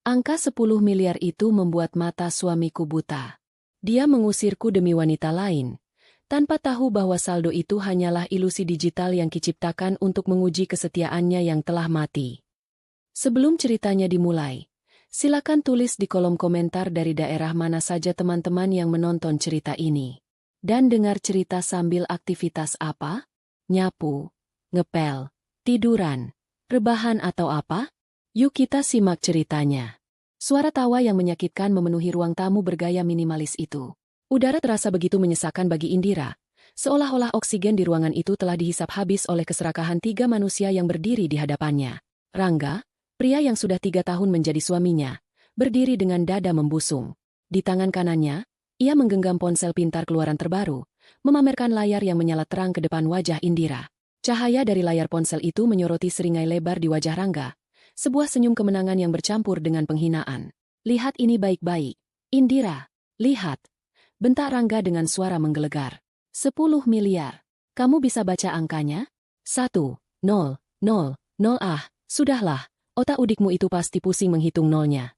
Angka 10 miliar itu membuat mata suamiku buta. Dia mengusirku demi wanita lain, tanpa tahu bahwa saldo itu hanyalah ilusi digital yang diciptakan untuk menguji kesetiaannya yang telah mati. Sebelum ceritanya dimulai, silakan tulis di kolom komentar dari daerah mana saja teman-teman yang menonton cerita ini. Dan dengar cerita sambil aktivitas apa? Nyapu, ngepel, tiduran, rebahan atau apa? Yuk kita simak ceritanya. Suara tawa yang menyakitkan memenuhi ruang tamu bergaya minimalis itu. Udara terasa begitu menyesakan bagi Indira, seolah-olah oksigen di ruangan itu telah dihisap habis oleh keserakahan 3 manusia yang berdiri di hadapannya. Rangga, pria yang sudah 3 tahun menjadi suaminya, berdiri dengan dada membusung. Di tangan kanannya, ia menggenggam ponsel pintar keluaran terbaru, memamerkan layar yang menyala terang ke depan wajah Indira. Cahaya dari layar ponsel itu menyoroti seringai lebar di wajah Rangga, sebuah senyum kemenangan yang bercampur dengan penghinaan. Lihat ini baik-baik, Indira, lihat. Bentak Rangga dengan suara menggelegar. 10 miliar. Kamu bisa baca angkanya? 1, 0, 0, 0. Sudahlah. Otak udikmu itu pasti pusing menghitung nolnya.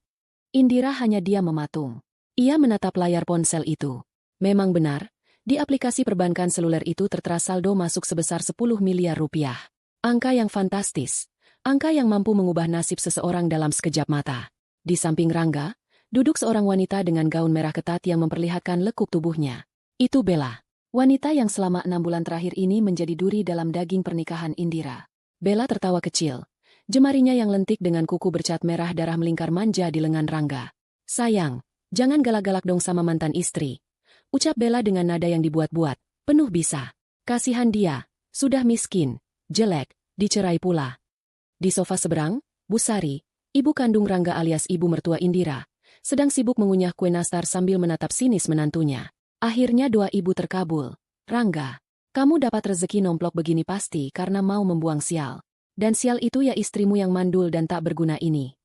Indira hanya diam mematung. Ia menatap layar ponsel itu. Memang benar, di aplikasi perbankan seluler itu tertera saldo masuk sebesar 10 miliar rupiah. Angka yang fantastis. Angka yang mampu mengubah nasib seseorang dalam sekejap mata. Di samping Rangga, duduk seorang wanita dengan gaun merah ketat yang memperlihatkan lekuk tubuhnya. Itu Bella. Wanita yang selama 6 bulan terakhir ini menjadi duri dalam daging pernikahan Indira. Bella tertawa kecil. Jemarinya yang lentik dengan kuku bercat merah darah melingkar manja di lengan Rangga. Sayang, jangan galak-galak dong sama mantan istri. Ucap Bella dengan nada yang dibuat-buat, penuh bisa. Kasihan dia, sudah miskin, jelek, dicerai pula. Di sofa seberang, Bu Sari, ibu kandung Rangga alias ibu mertua Indira, sedang sibuk mengunyah kue nastar sambil menatap sinis menantunya. Akhirnya doa ibu terkabul. Rangga, kamu dapat rezeki nomplok begini pasti karena mau membuang sial. Dan sial itu ya istrimu yang mandul dan tak berguna ini.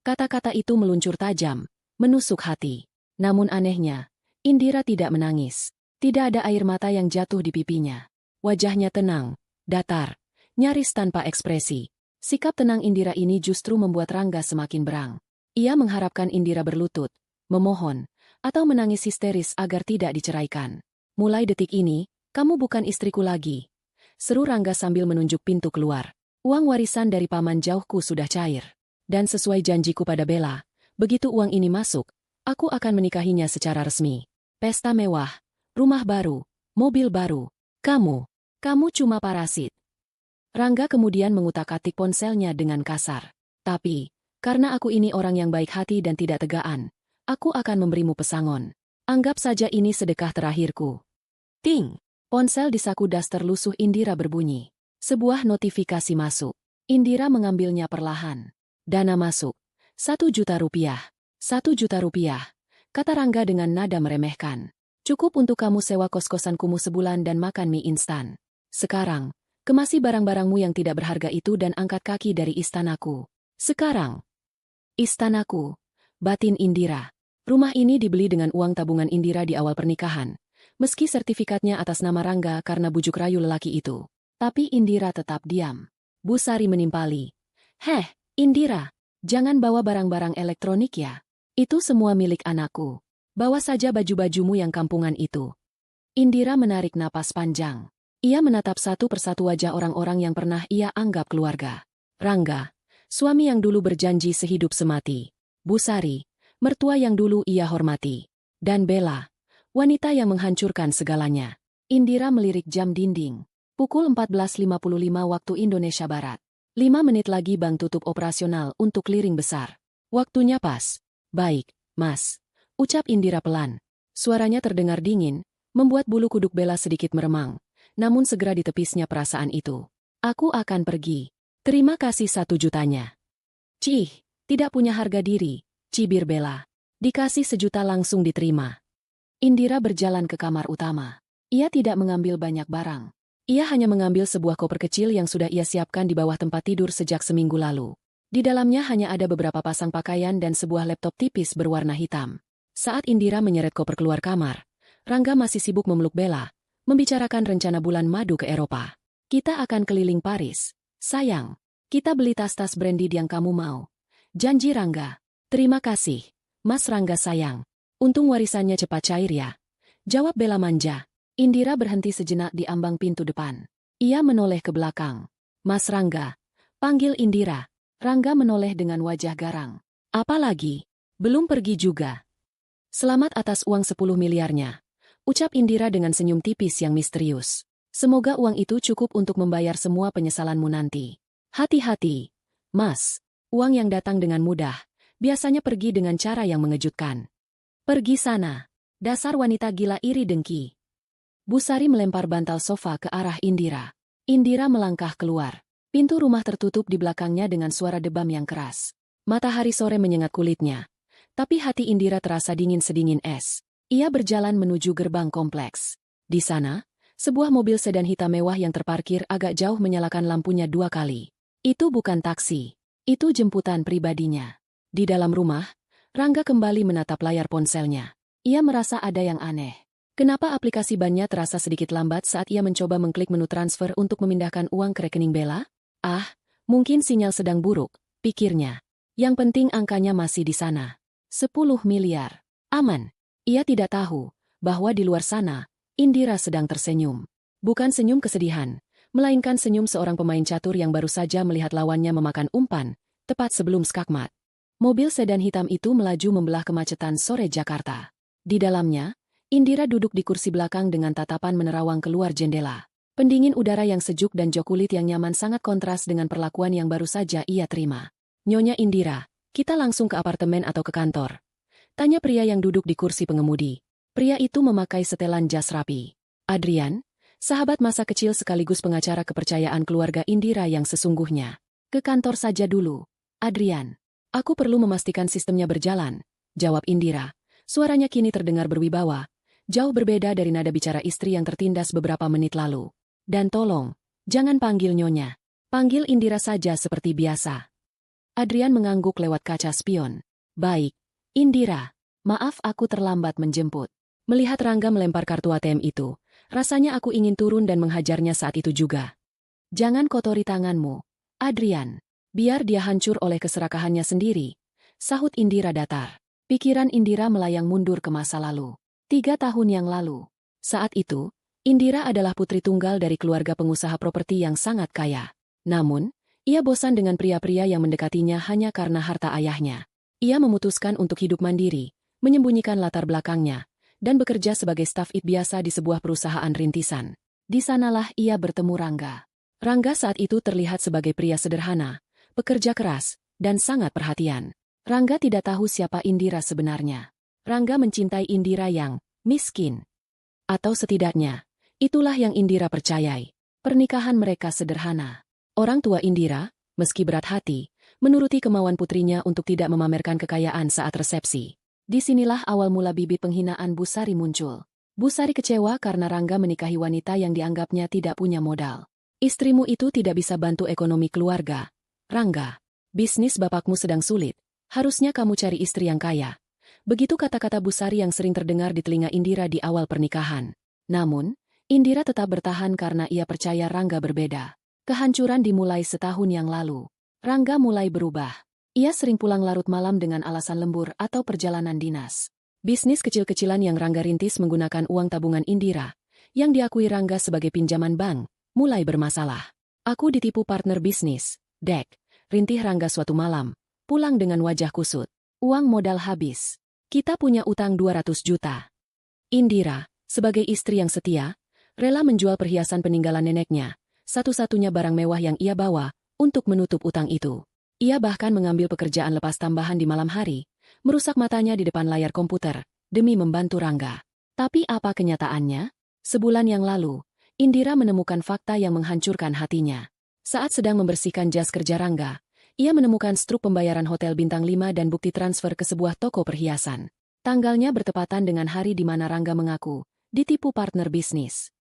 Kata-kata itu meluncur tajam, menusuk hati. Namun anehnya, Indira tidak menangis. Tidak ada air mata yang jatuh di pipinya. Wajahnya tenang, datar, nyaris tanpa ekspresi. Sikap tenang Indira ini justru membuat Rangga semakin berang. Ia mengharapkan Indira berlutut, memohon, atau menangis histeris agar tidak diceraikan. Mulai detik ini, kamu bukan istriku lagi. Seru Rangga sambil menunjuk pintu keluar. Uang warisan dari paman jauhku sudah cair. Dan sesuai janjiku pada Bella, begitu uang ini masuk, aku akan menikahinya secara resmi. Pesta mewah, rumah baru, mobil baru. Kamu cuma parasit. Rangga kemudian mengutak-atik ponselnya dengan kasar. Tapi, karena aku ini orang yang baik hati dan tidak tegaan, aku akan memberimu pesangon. Anggap saja ini sedekah terakhirku. Ting! Ponsel di saku daster lusuh Indira berbunyi. Sebuah notifikasi masuk. Indira mengambilnya perlahan. Dana masuk. 1 juta rupiah. 1 juta rupiah. Kata Rangga dengan nada meremehkan. Cukup untuk kamu sewa kos-kosan kumuh sebulan dan makan mie instan. Sekarang, kemasi barang-barangmu yang tidak berharga itu dan angkat kaki dari istanaku. Sekarang. Istanaku. Batin Indira. Rumah ini dibeli dengan uang tabungan Indira di awal pernikahan. Meski sertifikatnya atas nama Rangga karena bujuk rayu lelaki itu. Tapi Indira tetap diam. Bu Sari menimpali. Heh, Indira, jangan bawa barang-barang elektronik ya. Itu semua milik anakku. Bawa saja baju-bajumu yang kampungan itu. Indira menarik napas panjang. Ia menatap satu persatu wajah orang-orang yang pernah ia anggap keluarga. Rangga, suami yang dulu berjanji sehidup semati. Bu Sari, mertua yang dulu ia hormati. Dan Bella, wanita yang menghancurkan segalanya. Indira melirik jam dinding. Pukul 14.55 waktu Indonesia Barat. 5 menit lagi bank tutup operasional untuk clearing besar. Waktunya pas. Baik, Mas. Ucap Indira pelan. Suaranya terdengar dingin, membuat bulu kuduk Bella sedikit meremang. Namun segera ditepisnya perasaan itu. Aku akan pergi. Terima kasih 1 jutanya. Cih, tidak punya harga diri, cibir Bella. Dikasih 1 juta langsung diterima. Indira berjalan ke kamar utama. Ia tidak mengambil banyak barang. Ia hanya mengambil sebuah koper kecil yang sudah ia siapkan di bawah tempat tidur sejak seminggu lalu. Di dalamnya hanya ada beberapa pasang pakaian dan sebuah laptop tipis berwarna hitam. Saat Indira menyeret koper keluar kamar, Rangga masih sibuk memeluk Bella, membicarakan rencana bulan madu ke Eropa. Kita akan keliling Paris. Sayang, kita beli tas-tas branded yang kamu mau. Janji Rangga. Terima kasih, Mas Rangga sayang. Untung warisannya cepat cair ya. Jawab Bella manja. Indira berhenti sejenak di ambang pintu depan. Ia menoleh ke belakang. Mas Rangga, panggil Indira. Rangga menoleh dengan wajah garang. Apalagi? Belum pergi juga. Selamat atas uang 10 miliarnya. Ucap Indira dengan senyum tipis yang misterius. Semoga uang itu cukup untuk membayar semua penyesalanmu nanti. Hati-hati, Mas. Uang yang datang dengan mudah, biasanya pergi dengan cara yang mengejutkan. Pergi sana. Dasar wanita gila iri dengki. Busari melempar bantal sofa ke arah Indira. Indira melangkah keluar. Pintu rumah tertutup di belakangnya dengan suara debam yang keras. Matahari sore menyengat kulitnya. Tapi hati Indira terasa dingin sedingin es. Ia berjalan menuju gerbang kompleks. Di sana, sebuah mobil sedan hitam mewah yang terparkir agak jauh menyalakan lampunya 2 kali. Itu bukan taksi. Itu jemputan pribadinya. Di dalam rumah, Rangga kembali menatap layar ponselnya. Ia merasa ada yang aneh. Kenapa aplikasi bannya terasa sedikit lambat saat ia mencoba mengklik menu transfer untuk memindahkan uang ke rekening Bella? Ah, mungkin sinyal sedang buruk, pikirnya. Yang penting angkanya masih di sana. 10 miliar. Aman. Ia tidak tahu bahwa di luar sana, Indira sedang tersenyum. Bukan senyum kesedihan, melainkan senyum seorang pemain catur yang baru saja melihat lawannya memakan umpan, tepat sebelum skakmat. Mobil sedan hitam itu melaju membelah kemacetan sore Jakarta. Di dalamnya, Indira duduk di kursi belakang dengan tatapan menerawang keluar jendela. Pendingin udara yang sejuk dan jok kulit yang nyaman sangat kontras dengan perlakuan yang baru saja ia terima. Nyonya Indira, kita langsung ke apartemen atau ke kantor? Tanya pria yang duduk di kursi pengemudi. Pria itu memakai setelan jas rapi. Adrian, sahabat masa kecil sekaligus pengacara kepercayaan keluarga Indira yang sesungguhnya. Ke kantor saja dulu, Adrian. Aku perlu memastikan sistemnya berjalan, jawab Indira. Suaranya kini terdengar berwibawa, jauh berbeda dari nada bicara istri yang tertindas beberapa menit lalu. Dan tolong, jangan panggil nyonya. Panggil Indira saja seperti biasa. Adrian mengangguk lewat kaca spion. Baik, Indira. Maaf aku terlambat menjemput. Melihat Rangga melempar kartu ATM itu, rasanya aku ingin turun dan menghajarnya saat itu juga. Jangan kotori tanganmu, Adrian. Biar dia hancur oleh keserakahannya sendiri, sahut Indira datar. Pikiran Indira melayang mundur ke masa lalu. 3 tahun yang lalu. Saat itu, Indira adalah putri tunggal dari keluarga pengusaha properti yang sangat kaya. Namun, ia bosan dengan pria-pria yang mendekatinya hanya karena harta ayahnya. Ia memutuskan untuk hidup mandiri, menyembunyikan latar belakangnya, dan bekerja sebagai staf IT biasa di sebuah perusahaan rintisan. Di sanalah ia bertemu Rangga. Rangga saat itu terlihat sebagai pria sederhana, pekerja keras, dan sangat perhatian. Rangga tidak tahu siapa Indira sebenarnya. Rangga mencintai Indira yang miskin. Atau setidaknya, itulah yang Indira percayai. Pernikahan mereka sederhana. Orang tua Indira, meski berat hati, menuruti kemauan putrinya untuk tidak memamerkan kekayaan saat resepsi. Disinilah awal mula bibit penghinaan Busari muncul. Busari kecewa karena Rangga menikahi wanita yang dianggapnya tidak punya modal. Istrimu itu tidak bisa bantu ekonomi keluarga. Rangga, bisnis bapakmu sedang sulit. Harusnya kamu cari istri yang kaya. Begitu kata-kata Busari yang sering terdengar di telinga Indira di awal pernikahan. Namun, Indira tetap bertahan karena ia percaya Rangga berbeda. Kehancuran dimulai setahun yang lalu. Rangga mulai berubah. Ia sering pulang larut malam dengan alasan lembur atau perjalanan dinas. Bisnis kecil-kecilan yang Rangga rintis menggunakan uang tabungan Indira, yang diakui Rangga sebagai pinjaman bank, mulai bermasalah. Aku ditipu partner bisnis, Dek, rintih Rangga suatu malam, pulang dengan wajah kusut. Uang modal habis. Kita punya utang 200 juta. Indira, sebagai istri yang setia, rela menjual perhiasan peninggalan neneknya, satu-satunya barang mewah yang ia bawa, untuk menutup utang itu. Ia bahkan mengambil pekerjaan lepas tambahan di malam hari, merusak matanya di depan layar komputer, demi membantu Rangga. Tapi apa kenyataannya? Sebulan yang lalu, Indira menemukan fakta yang menghancurkan hatinya. Saat sedang membersihkan jas kerja Rangga, ia menemukan struk pembayaran hotel bintang 5 dan bukti transfer ke sebuah toko perhiasan. Tanggalnya bertepatan dengan hari di mana Rangga mengaku ditipu partner bisnis.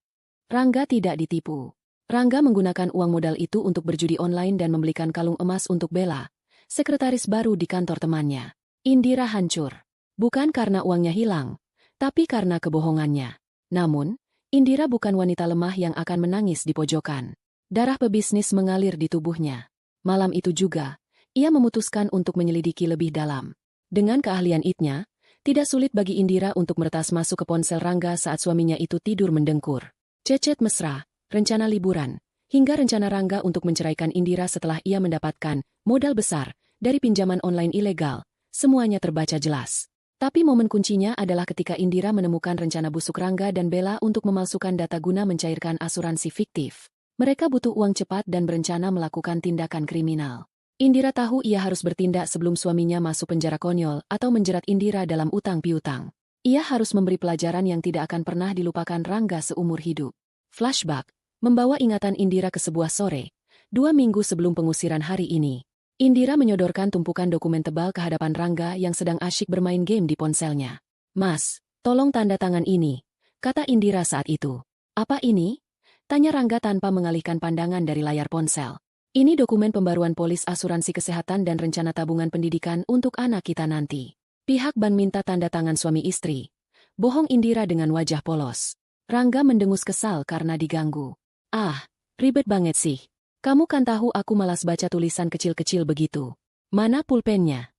Rangga tidak ditipu. Rangga menggunakan uang modal itu untuk berjudi online dan membelikan kalung emas untuk Bella, sekretaris baru di kantor temannya. Indira hancur. Bukan karena uangnya hilang, tapi karena kebohongannya. Namun, Indira bukan wanita lemah yang akan menangis di pojokan. Darah pebisnis mengalir di tubuhnya. Malam itu juga, ia memutuskan untuk menyelidiki lebih dalam. Dengan keahlian itnya, tidak sulit bagi Indira untuk meretas masuk ke ponsel Rangga saat suaminya itu tidur mendengkur. Cecet mesra, rencana liburan, hingga rencana Rangga untuk menceraikan Indira setelah ia mendapatkan modal besar dari pinjaman online ilegal, semuanya terbaca jelas. Tapi momen kuncinya adalah ketika Indira menemukan rencana busuk Rangga dan Bella untuk memalsukan data guna mencairkan asuransi fiktif. Mereka butuh uang cepat dan berencana melakukan tindakan kriminal. Indira tahu ia harus bertindak sebelum suaminya masuk penjara konyol atau menjerat Indira dalam utang piutang. Ia harus memberi pelajaran yang tidak akan pernah dilupakan Rangga seumur hidup. Flashback membawa ingatan Indira ke sebuah sore, 2 minggu sebelum pengusiran hari ini. Indira menyodorkan tumpukan dokumen tebal ke hadapan Rangga yang sedang asyik bermain game di ponselnya. "Mas, tolong tanda tangan ini," kata Indira saat itu. "Apa ini?" tanya Rangga tanpa mengalihkan pandangan dari layar ponsel. "Ini dokumen pembaruan polis asuransi kesehatan dan rencana tabungan pendidikan untuk anak kita nanti. Pihak bank minta tanda tangan suami istri." Bohong Indira dengan wajah polos. Rangga mendengus kesal karena diganggu. "Ah, ribet banget sih. Kamu kan tahu aku malas baca tulisan kecil-kecil begitu. Mana pulpennya?"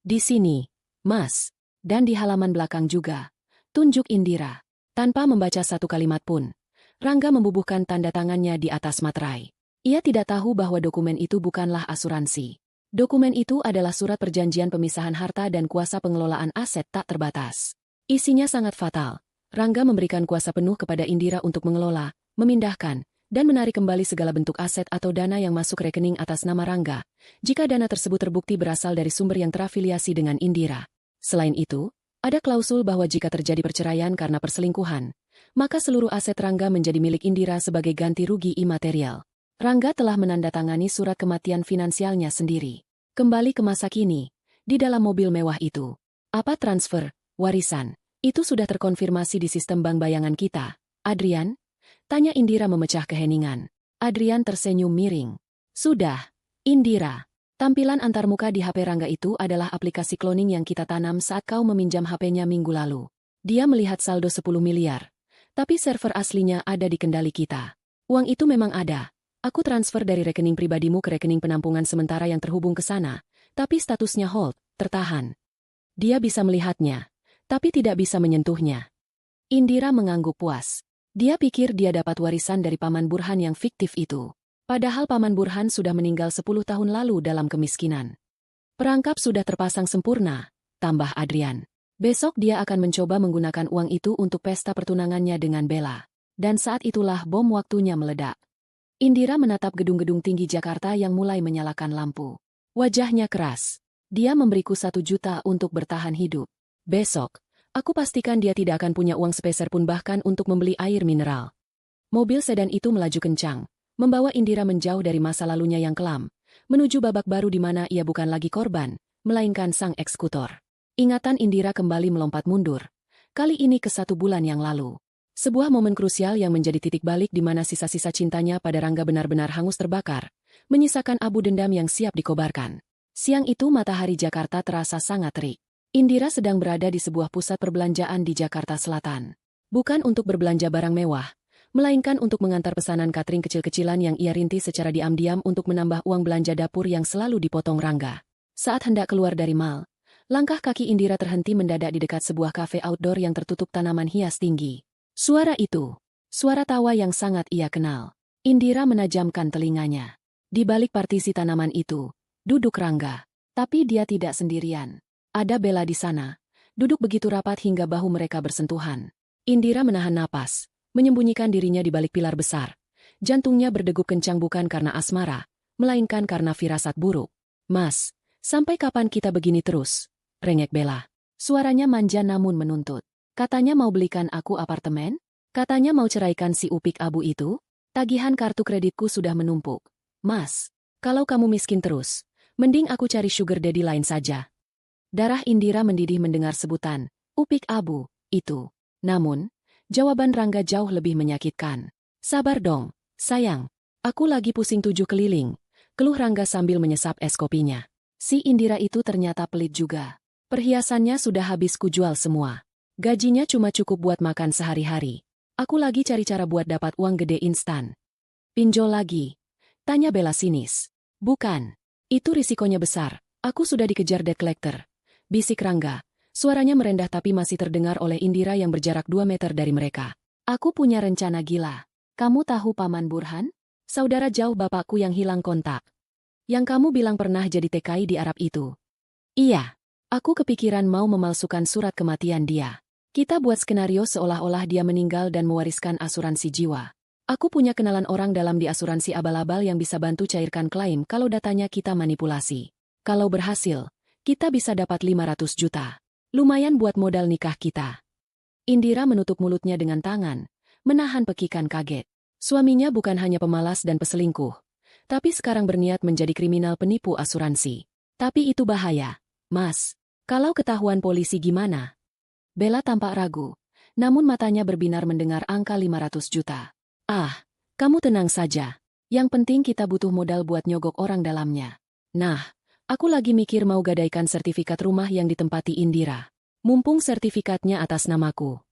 "Di sini, Mas. Dan di halaman belakang juga," tunjuk Indira. Tanpa membaca satu kalimat pun, Rangga membubuhkan tanda tangannya di atas materai. Ia tidak tahu bahwa dokumen itu bukanlah asuransi. Dokumen itu adalah surat perjanjian pemisahan harta dan kuasa pengelolaan aset tak terbatas. Isinya sangat fatal. Rangga memberikan kuasa penuh kepada Indira untuk mengelola, memindahkan, dan menarik kembali segala bentuk aset atau dana yang masuk rekening atas nama Rangga, jika dana tersebut terbukti berasal dari sumber yang terafiliasi dengan Indira. Selain itu, ada klausul bahwa jika terjadi perceraian karena perselingkuhan, maka seluruh aset Rangga menjadi milik Indira sebagai ganti rugi imaterial. Rangga telah menandatangani surat kematian finansialnya sendiri. Kembali ke masa kini, di dalam mobil mewah itu. "Apa transfer, warisan, itu sudah terkonfirmasi di sistem bank bayangan kita, Adrian?" tanya Indira memecah keheningan. Adrian tersenyum miring. "Sudah, Indira. Tampilan antarmuka di HP Rangga itu adalah aplikasi cloning yang kita tanam saat kau meminjam HP-nya minggu lalu. Dia melihat saldo 10 miliar. Tapi server aslinya ada di kendali kita. Uang itu memang ada. Aku transfer dari rekening pribadimu ke rekening penampungan sementara yang terhubung ke sana, tapi statusnya hold, tertahan. Dia bisa melihatnya, tapi tidak bisa menyentuhnya." Indira mengangguk puas. Dia pikir dia dapat warisan dari Paman Burhan yang fiktif itu. Padahal Paman Burhan sudah meninggal 10 tahun lalu dalam kemiskinan. "Perangkap sudah terpasang sempurna," tambah Adrian. "Besok dia akan mencoba menggunakan uang itu untuk pesta pertunangannya dengan Bella. Dan saat itulah bom waktunya meledak." Indira menatap gedung-gedung tinggi Jakarta yang mulai menyalakan lampu. Wajahnya keras. "Dia memberiku 1 juta untuk bertahan hidup. Besok, aku pastikan dia tidak akan punya uang sepeser pun bahkan untuk membeli air mineral." Mobil sedan itu melaju kencang, membawa Indira menjauh dari masa lalunya yang kelam, menuju babak baru di mana ia bukan lagi korban, melainkan sang eksekutor. Ingatan Indira kembali melompat mundur, kali ini ke 1 bulan yang lalu. Sebuah momen krusial yang menjadi titik balik di mana sisa-sisa cintanya pada Rangga benar-benar hangus terbakar, menyisakan abu dendam yang siap dikobarkan. Siang itu matahari Jakarta terasa sangat terik. Indira sedang berada di sebuah pusat perbelanjaan di Jakarta Selatan. Bukan untuk berbelanja barang mewah, melainkan untuk mengantar pesanan catering kecil-kecilan yang ia rintis secara diam-diam untuk menambah uang belanja dapur yang selalu dipotong Rangga. Saat hendak keluar dari mal, langkah kaki Indira terhenti mendadak di dekat sebuah kafe outdoor yang tertutup tanaman hias tinggi. Suara itu, suara tawa yang sangat ia kenal. Indira menajamkan telinganya. Di balik partisi tanaman itu, duduk Rangga. Tapi dia tidak sendirian. Ada Bella di sana, duduk begitu rapat hingga bahu mereka bersentuhan. Indira menahan napas, menyembunyikan dirinya di balik pilar besar. Jantungnya berdegup kencang bukan karena asmara, melainkan karena firasat buruk. "Mas, sampai kapan kita begini terus?" rengek Bella. Suaranya manja namun menuntut. "Katanya mau belikan aku apartemen? Katanya mau ceraikan si Upik Abu itu? Tagihan kartu kreditku sudah menumpuk. Mas, kalau kamu miskin terus, mending aku cari sugar daddy lain saja." Darah Indira mendidih mendengar sebutan Upik Abu itu. Namun, jawaban Rangga jauh lebih menyakitkan. "Sabar dong, sayang. Aku lagi pusing 7 keliling," keluh Rangga sambil menyesap es kopinya. Si Indira itu ternyata pelit juga. "Perhiasannya sudah habis kujual semua. Gajinya cuma cukup buat makan sehari-hari. Aku lagi cari cara buat dapat uang gede instan." "Pinjol lagi?" tanya Bella sinis. "Bukan. Itu risikonya besar. Aku sudah dikejar debt collector. bisik Rangga. Suaranya merendah tapi masih terdengar oleh Indira yang berjarak 2 meter dari mereka. Aku punya rencana gila. Kamu tahu Paman Burhan? Saudara jauh bapakku yang hilang kontak. Yang kamu bilang pernah jadi TKI di Arab itu. Iya. Aku kepikiran mau memalsukan surat kematian dia. Kita buat skenario seolah-olah dia meninggal dan mewariskan asuransi jiwa. Aku punya kenalan orang dalam di asuransi abal-abal yang bisa bantu cairkan klaim kalau datanya kita manipulasi. Kalau berhasil, kita bisa dapat 500 juta. Lumayan buat modal nikah kita. Indira menutup mulutnya dengan tangan, menahan pekikan kaget. Suaminya bukan hanya pemalas dan peselingkuh, tapi sekarang berniat menjadi kriminal penipu asuransi. Tapi itu bahaya, Mas. Kalau ketahuan polisi gimana? Bella tampak ragu, namun matanya berbinar mendengar angka 500 juta. Ah, kamu tenang saja. Yang penting kita butuh modal buat nyogok orang dalamnya. Nah, aku lagi mikir mau gadaikan sertifikat rumah yang ditempati Indira. Mumpung sertifikatnya atas namaku.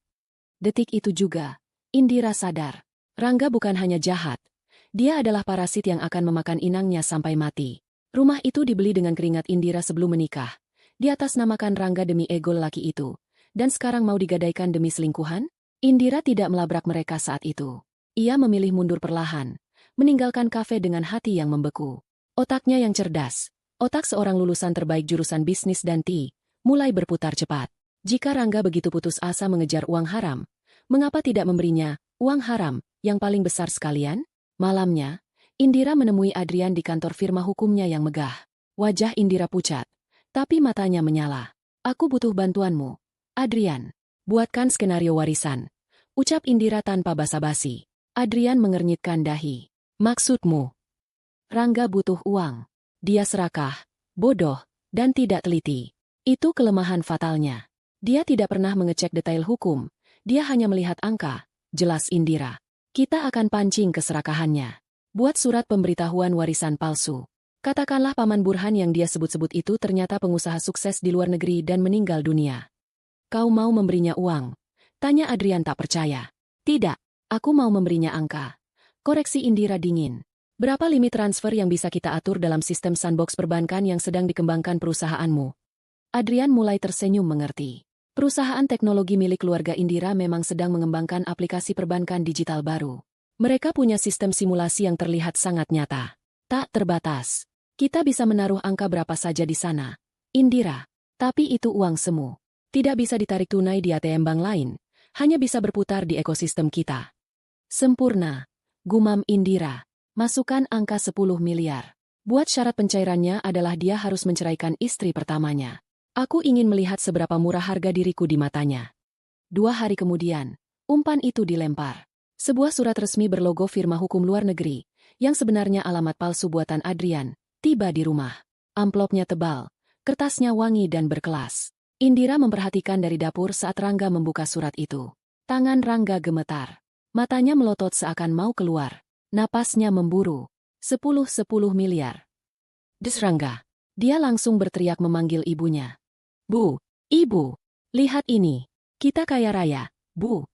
Detik itu juga, Indira sadar. Rangga bukan hanya jahat. Dia adalah parasit yang akan memakan inangnya sampai mati. Rumah itu dibeli dengan keringat Indira sebelum menikah. Di atas namakan Rangga demi ego lelaki itu. Dan sekarang mau digadaikan demi selingkuhan? Indira tidak melabrak mereka saat itu. Ia memilih mundur perlahan, meninggalkan kafe dengan hati yang membeku. Otaknya yang cerdas, otak seorang lulusan terbaik jurusan bisnis dan TI, mulai berputar cepat. Jika Rangga begitu putus asa mengejar uang haram, mengapa tidak memberinya uang haram yang paling besar sekalian? Malamnya, Indira menemui Adrian di kantor firma hukumnya yang megah. Wajah Indira pucat, tapi matanya menyala. Aku butuh bantuanmu, Adrian. Buatkan skenario warisan. Ucap Indira tanpa basa-basi. Adrian mengernyitkan dahi. Maksudmu? Rangga butuh uang. Dia serakah, bodoh, dan tidak teliti. Itu kelemahan fatalnya. Dia tidak pernah mengecek detail hukum. Dia hanya melihat angka, jelas Indira. Kita akan pancing keserakahannya. Buat surat pemberitahuan warisan palsu. Katakanlah Paman Burhan yang dia sebut-sebut itu ternyata pengusaha sukses di luar negeri dan meninggal dunia. Kau mau memberinya uang? Tanya Adrian tak percaya. Tidak. Aku mau memberinya angka. Koreksi Indira dingin. Berapa limit transfer yang bisa kita atur dalam sistem sandbox perbankan yang sedang dikembangkan perusahaanmu? Adrian mulai tersenyum mengerti. Perusahaan teknologi milik keluarga Indira memang sedang mengembangkan aplikasi perbankan digital baru. Mereka punya sistem simulasi yang terlihat sangat nyata. Tak terbatas. Kita bisa menaruh angka berapa saja di sana. Indira. Tapi itu uang semu. Tidak bisa ditarik tunai di ATM bank lain. Hanya bisa berputar di ekosistem kita. Sempurna, gumam Indira. Masukkan angka 10 miliar. Buat syarat pencairannya adalah dia harus menceraikan istri pertamanya. Aku ingin melihat seberapa murah harga diriku di matanya. 2 hari kemudian, umpan itu dilempar. Sebuah surat resmi berlogo firma hukum luar negeri, yang sebenarnya alamat palsu buatan Adrian, tiba di rumah. Amplopnya tebal, kertasnya wangi dan berkelas. Indira memperhatikan dari dapur saat Rangga membuka surat itu. Tangan Rangga gemetar. Matanya melotot seakan mau keluar. Napasnya memburu. 10 miliar. Des Rangga. Dia langsung berteriak memanggil ibunya. Bu, ibu, lihat ini. Kita kaya raya, Bu.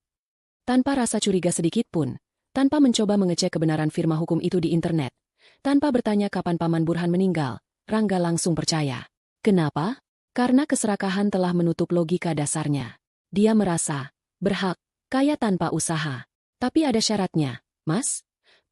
Tanpa rasa curiga sedikit pun, tanpa mencoba mengecek kebenaran firma hukum itu di internet, tanpa bertanya kapan Paman Burhan meninggal, Rangga langsung percaya. Kenapa? Karena keserakahan telah menutup logika dasarnya. Dia merasa berhak, kaya tanpa usaha. Tapi ada syaratnya, Mas.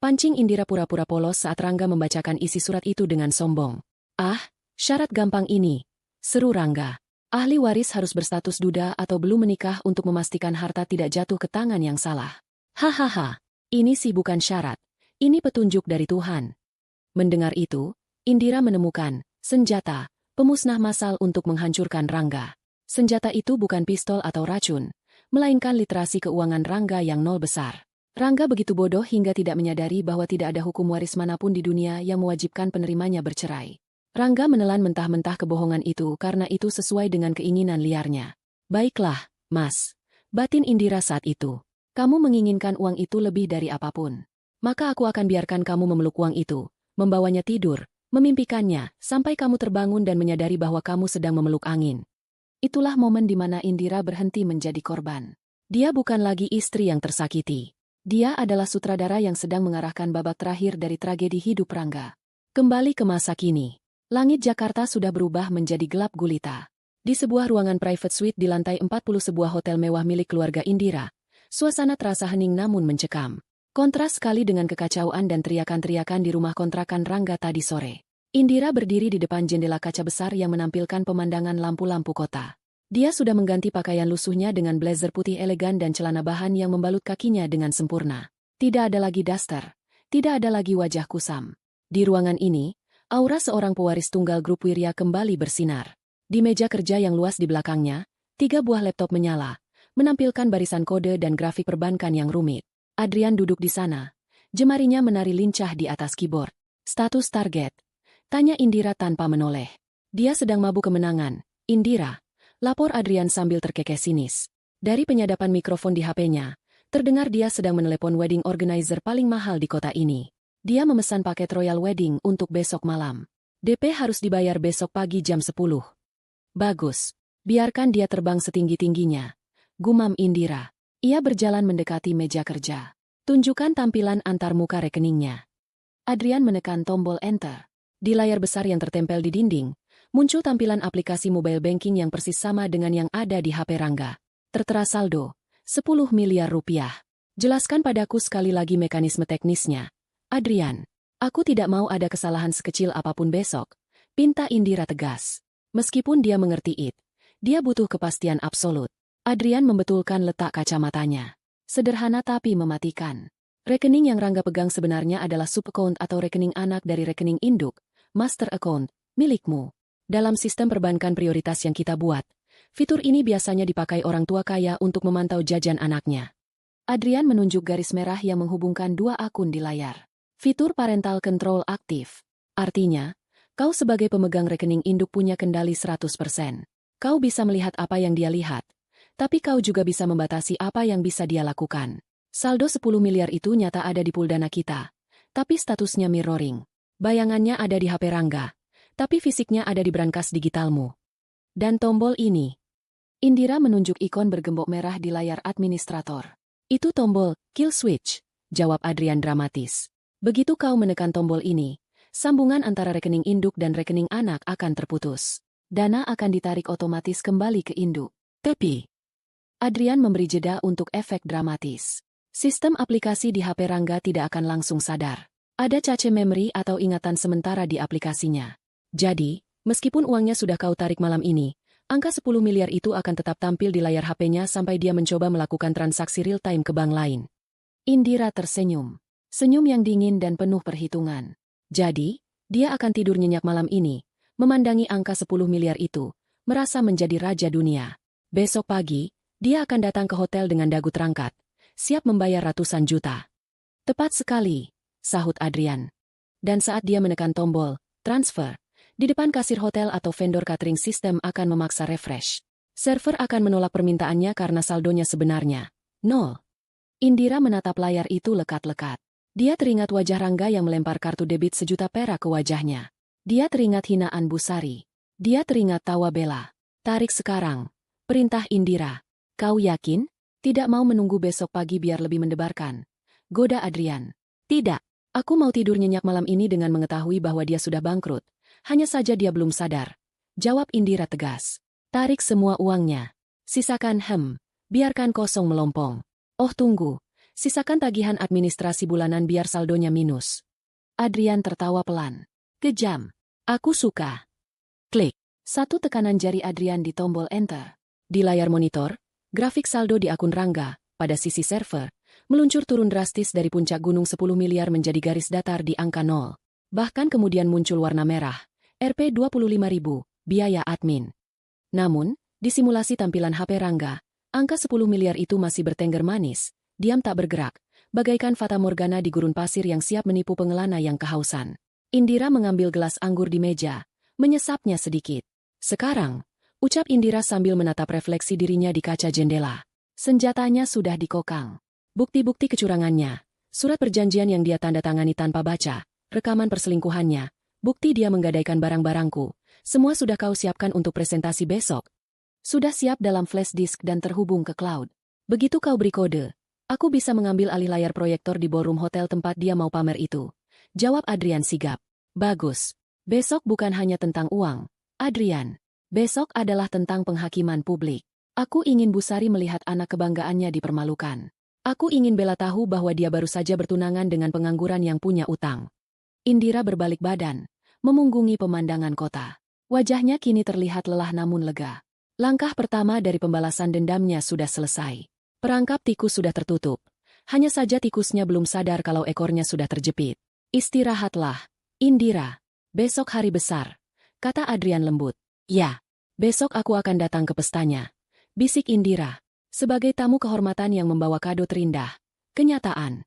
Pancing Indira pura-pura polos saat Rangga membacakan isi surat itu dengan sombong. Ah, syarat gampang ini. Seru Rangga. Ahli waris harus berstatus duda atau belum menikah untuk memastikan harta tidak jatuh ke tangan yang salah. Hahaha, ini sih bukan syarat. Ini petunjuk dari Tuhan. Mendengar itu, Indira menemukan senjata, pemusnah massal untuk menghancurkan Rangga. Senjata itu bukan pistol atau racun, melainkan literasi keuangan Rangga yang nol besar. Rangga begitu bodoh hingga tidak menyadari bahwa tidak ada hukum waris manapun di dunia yang mewajibkan penerimanya bercerai. Rangga menelan mentah-mentah kebohongan itu karena itu sesuai dengan keinginan liarnya. Baiklah, Mas. Batin Indira saat itu. Kamu menginginkan uang itu lebih dari apapun. Maka aku akan biarkan kamu memeluk uang itu, membawanya tidur, memimpikannya, sampai kamu terbangun dan menyadari bahwa kamu sedang memeluk angin. Itulah momen di mana Indira berhenti menjadi korban. Dia bukan lagi istri yang tersakiti. Dia adalah sutradara yang sedang mengarahkan babak terakhir dari tragedi hidup Rangga. Kembali ke masa kini. Langit Jakarta sudah berubah menjadi gelap gulita. Di sebuah ruangan private suite di lantai 40 sebuah hotel mewah milik keluarga Indira, suasana terasa hening namun mencekam. Kontras sekali dengan kekacauan dan teriakan-teriakan di rumah kontrakan Rangga tadi sore. Indira berdiri di depan jendela kaca besar yang menampilkan pemandangan lampu-lampu kota. Dia sudah mengganti pakaian lusuhnya dengan blazer putih elegan dan celana bahan yang membalut kakinya dengan sempurna. Tidak ada lagi daster. Tidak ada lagi wajah kusam. Di ruangan ini, aura seorang pewaris tunggal grup Wirya kembali bersinar. Di meja kerja yang luas di belakangnya, 3 buah laptop menyala, menampilkan barisan kode dan grafik perbankan yang rumit. Adrian duduk di sana. Jemarinya menari lincah di atas keyboard. Status target? Tanya Indira tanpa menoleh. Dia sedang mabuk kemenangan. Indira, lapor Adrian sambil terkekeh sinis. Dari penyadapan mikrofon di HP-nya, terdengar dia sedang menelepon wedding organizer paling mahal di kota ini. Dia memesan paket Royal Wedding untuk besok malam. DP harus dibayar besok pagi jam 10. Bagus. Biarkan dia terbang setinggi-tingginya. Gumam Indira. Ia berjalan mendekati meja kerja. Tunjukkan tampilan antarmuka rekeningnya. Adrian menekan tombol enter. Di layar besar yang tertempel di dinding, muncul tampilan aplikasi mobile banking yang persis sama dengan yang ada di HP Rangga. Tertera saldo, 10 miliar rupiah. Jelaskan padaku sekali lagi mekanisme teknisnya. Adrian, aku tidak mau ada kesalahan sekecil apapun besok, pinta Indira tegas. Meskipun dia mengerti dia butuh kepastian absolut. Adrian membetulkan letak kacamatanya. Sederhana tapi mematikan. Rekening yang Rangga pegang sebenarnya adalah sub-account atau rekening anak dari rekening induk, master account, milikmu. Dalam sistem perbankan prioritas yang kita buat, fitur ini biasanya dipakai orang tua kaya untuk memantau jajan anaknya. Adrian menunjuk garis merah yang menghubungkan 2 akun di layar. Fitur parental control aktif. Artinya, kau sebagai pemegang rekening induk punya kendali 100%. Kau bisa melihat apa yang dia lihat. Tapi kau juga bisa membatasi apa yang bisa dia lakukan. Saldo 10 miliar itu nyata ada di pool dana kita. Tapi statusnya mirroring. Bayangannya ada di HP Rangga. Tapi fisiknya ada di brankas digitalmu. Dan tombol ini. Indira menunjuk ikon bergembok merah di layar administrator. Itu tombol, kill switch, jawab Adrian dramatis. Begitu kau menekan tombol ini, sambungan antara rekening induk dan rekening anak akan terputus. Dana akan ditarik otomatis kembali ke induk. Tapi Adrian memberi jeda untuk efek dramatis. Sistem aplikasi di HP Rangga tidak akan langsung sadar. Ada cache memori atau ingatan sementara di aplikasinya. Jadi, meskipun uangnya sudah kau tarik malam ini, angka 10 miliar itu akan tetap tampil di layar HP-nya sampai dia mencoba melakukan transaksi real-time ke bank lain. Indira tersenyum. Senyum yang dingin dan penuh perhitungan. Jadi, dia akan tidur nyenyak malam ini, memandangi angka 10 miliar itu, merasa menjadi raja dunia. Besok pagi, dia akan datang ke hotel dengan dagu terangkat, siap membayar ratusan juta. Tepat sekali, sahut Adrian. Dan saat dia menekan tombol, transfer, di depan kasir hotel atau vendor catering system akan memaksa refresh. Server akan menolak permintaannya karena saldonya sebenarnya 0. Indira menatap layar itu lekat-lekat. Dia teringat wajah Rangga yang melempar kartu debit 1 juta perak ke wajahnya. Dia teringat hinaan Busari. Dia teringat tawa Bella. Tarik sekarang, perintah Indira. Kau yakin? Tidak mau menunggu besok pagi biar lebih mendebarkan. Goda Adrian. Tidak. Aku mau tidur nyenyak malam ini dengan mengetahui bahwa dia sudah bangkrut. Hanya saja dia belum sadar. Jawab Indira tegas. Tarik semua uangnya. Sisakan biarkan kosong melompong. Oh tunggu. Sisakan tagihan administrasi bulanan biar saldonya minus. Adrian tertawa pelan. Kejam. Aku suka. Klik. 1 tekanan jari Adrian di tombol enter. Di layar monitor, grafik saldo di akun Rangga, pada sisi server, meluncur turun drastis dari puncak gunung 10 miliar menjadi garis datar di angka 0. Bahkan kemudian muncul warna merah, Rp 25.000, biaya admin. Namun, di simulasi tampilan HP Rangga, angka 10 miliar itu masih bertengger manis, diam tak bergerak, bagaikan fata morgana di gurun pasir yang siap menipu pengelana yang kehausan. Indira mengambil gelas anggur di meja, menyesapnya sedikit. Sekarang, ucap Indira sambil menatap refleksi dirinya di kaca jendela. Senjatanya sudah dikokang. Bukti-bukti kecurangannya, surat perjanjian yang dia tanda tangani tanpa baca, rekaman perselingkuhannya, bukti dia menggadaikan barang-barangku, semua sudah kau siapkan untuk presentasi besok. Sudah siap dalam flash disk dan terhubung ke cloud. Begitu kau beri kode, aku bisa mengambil alih layar proyektor di ballroom hotel tempat dia mau pamer itu. Jawab Adrian sigap. Bagus. Besok bukan hanya tentang uang, Adrian. Besok adalah tentang penghakiman publik. Aku ingin Bu Sari melihat anak kebanggaannya dipermalukan. Aku ingin Bella tahu bahwa dia baru saja bertunangan dengan pengangguran yang punya utang. Indira berbalik badan, memunggungi pemandangan kota. Wajahnya kini terlihat lelah namun lega. Langkah pertama dari pembalasan dendamnya sudah selesai. Perangkap tikus sudah tertutup. Hanya saja tikusnya belum sadar kalau ekornya sudah terjepit. Istirahatlah, Indira. Besok hari besar, kata Adrian lembut. Ya, besok aku akan datang ke pestanya, bisik Indira. Sebagai tamu kehormatan yang membawa kado terindah. Kenyataan.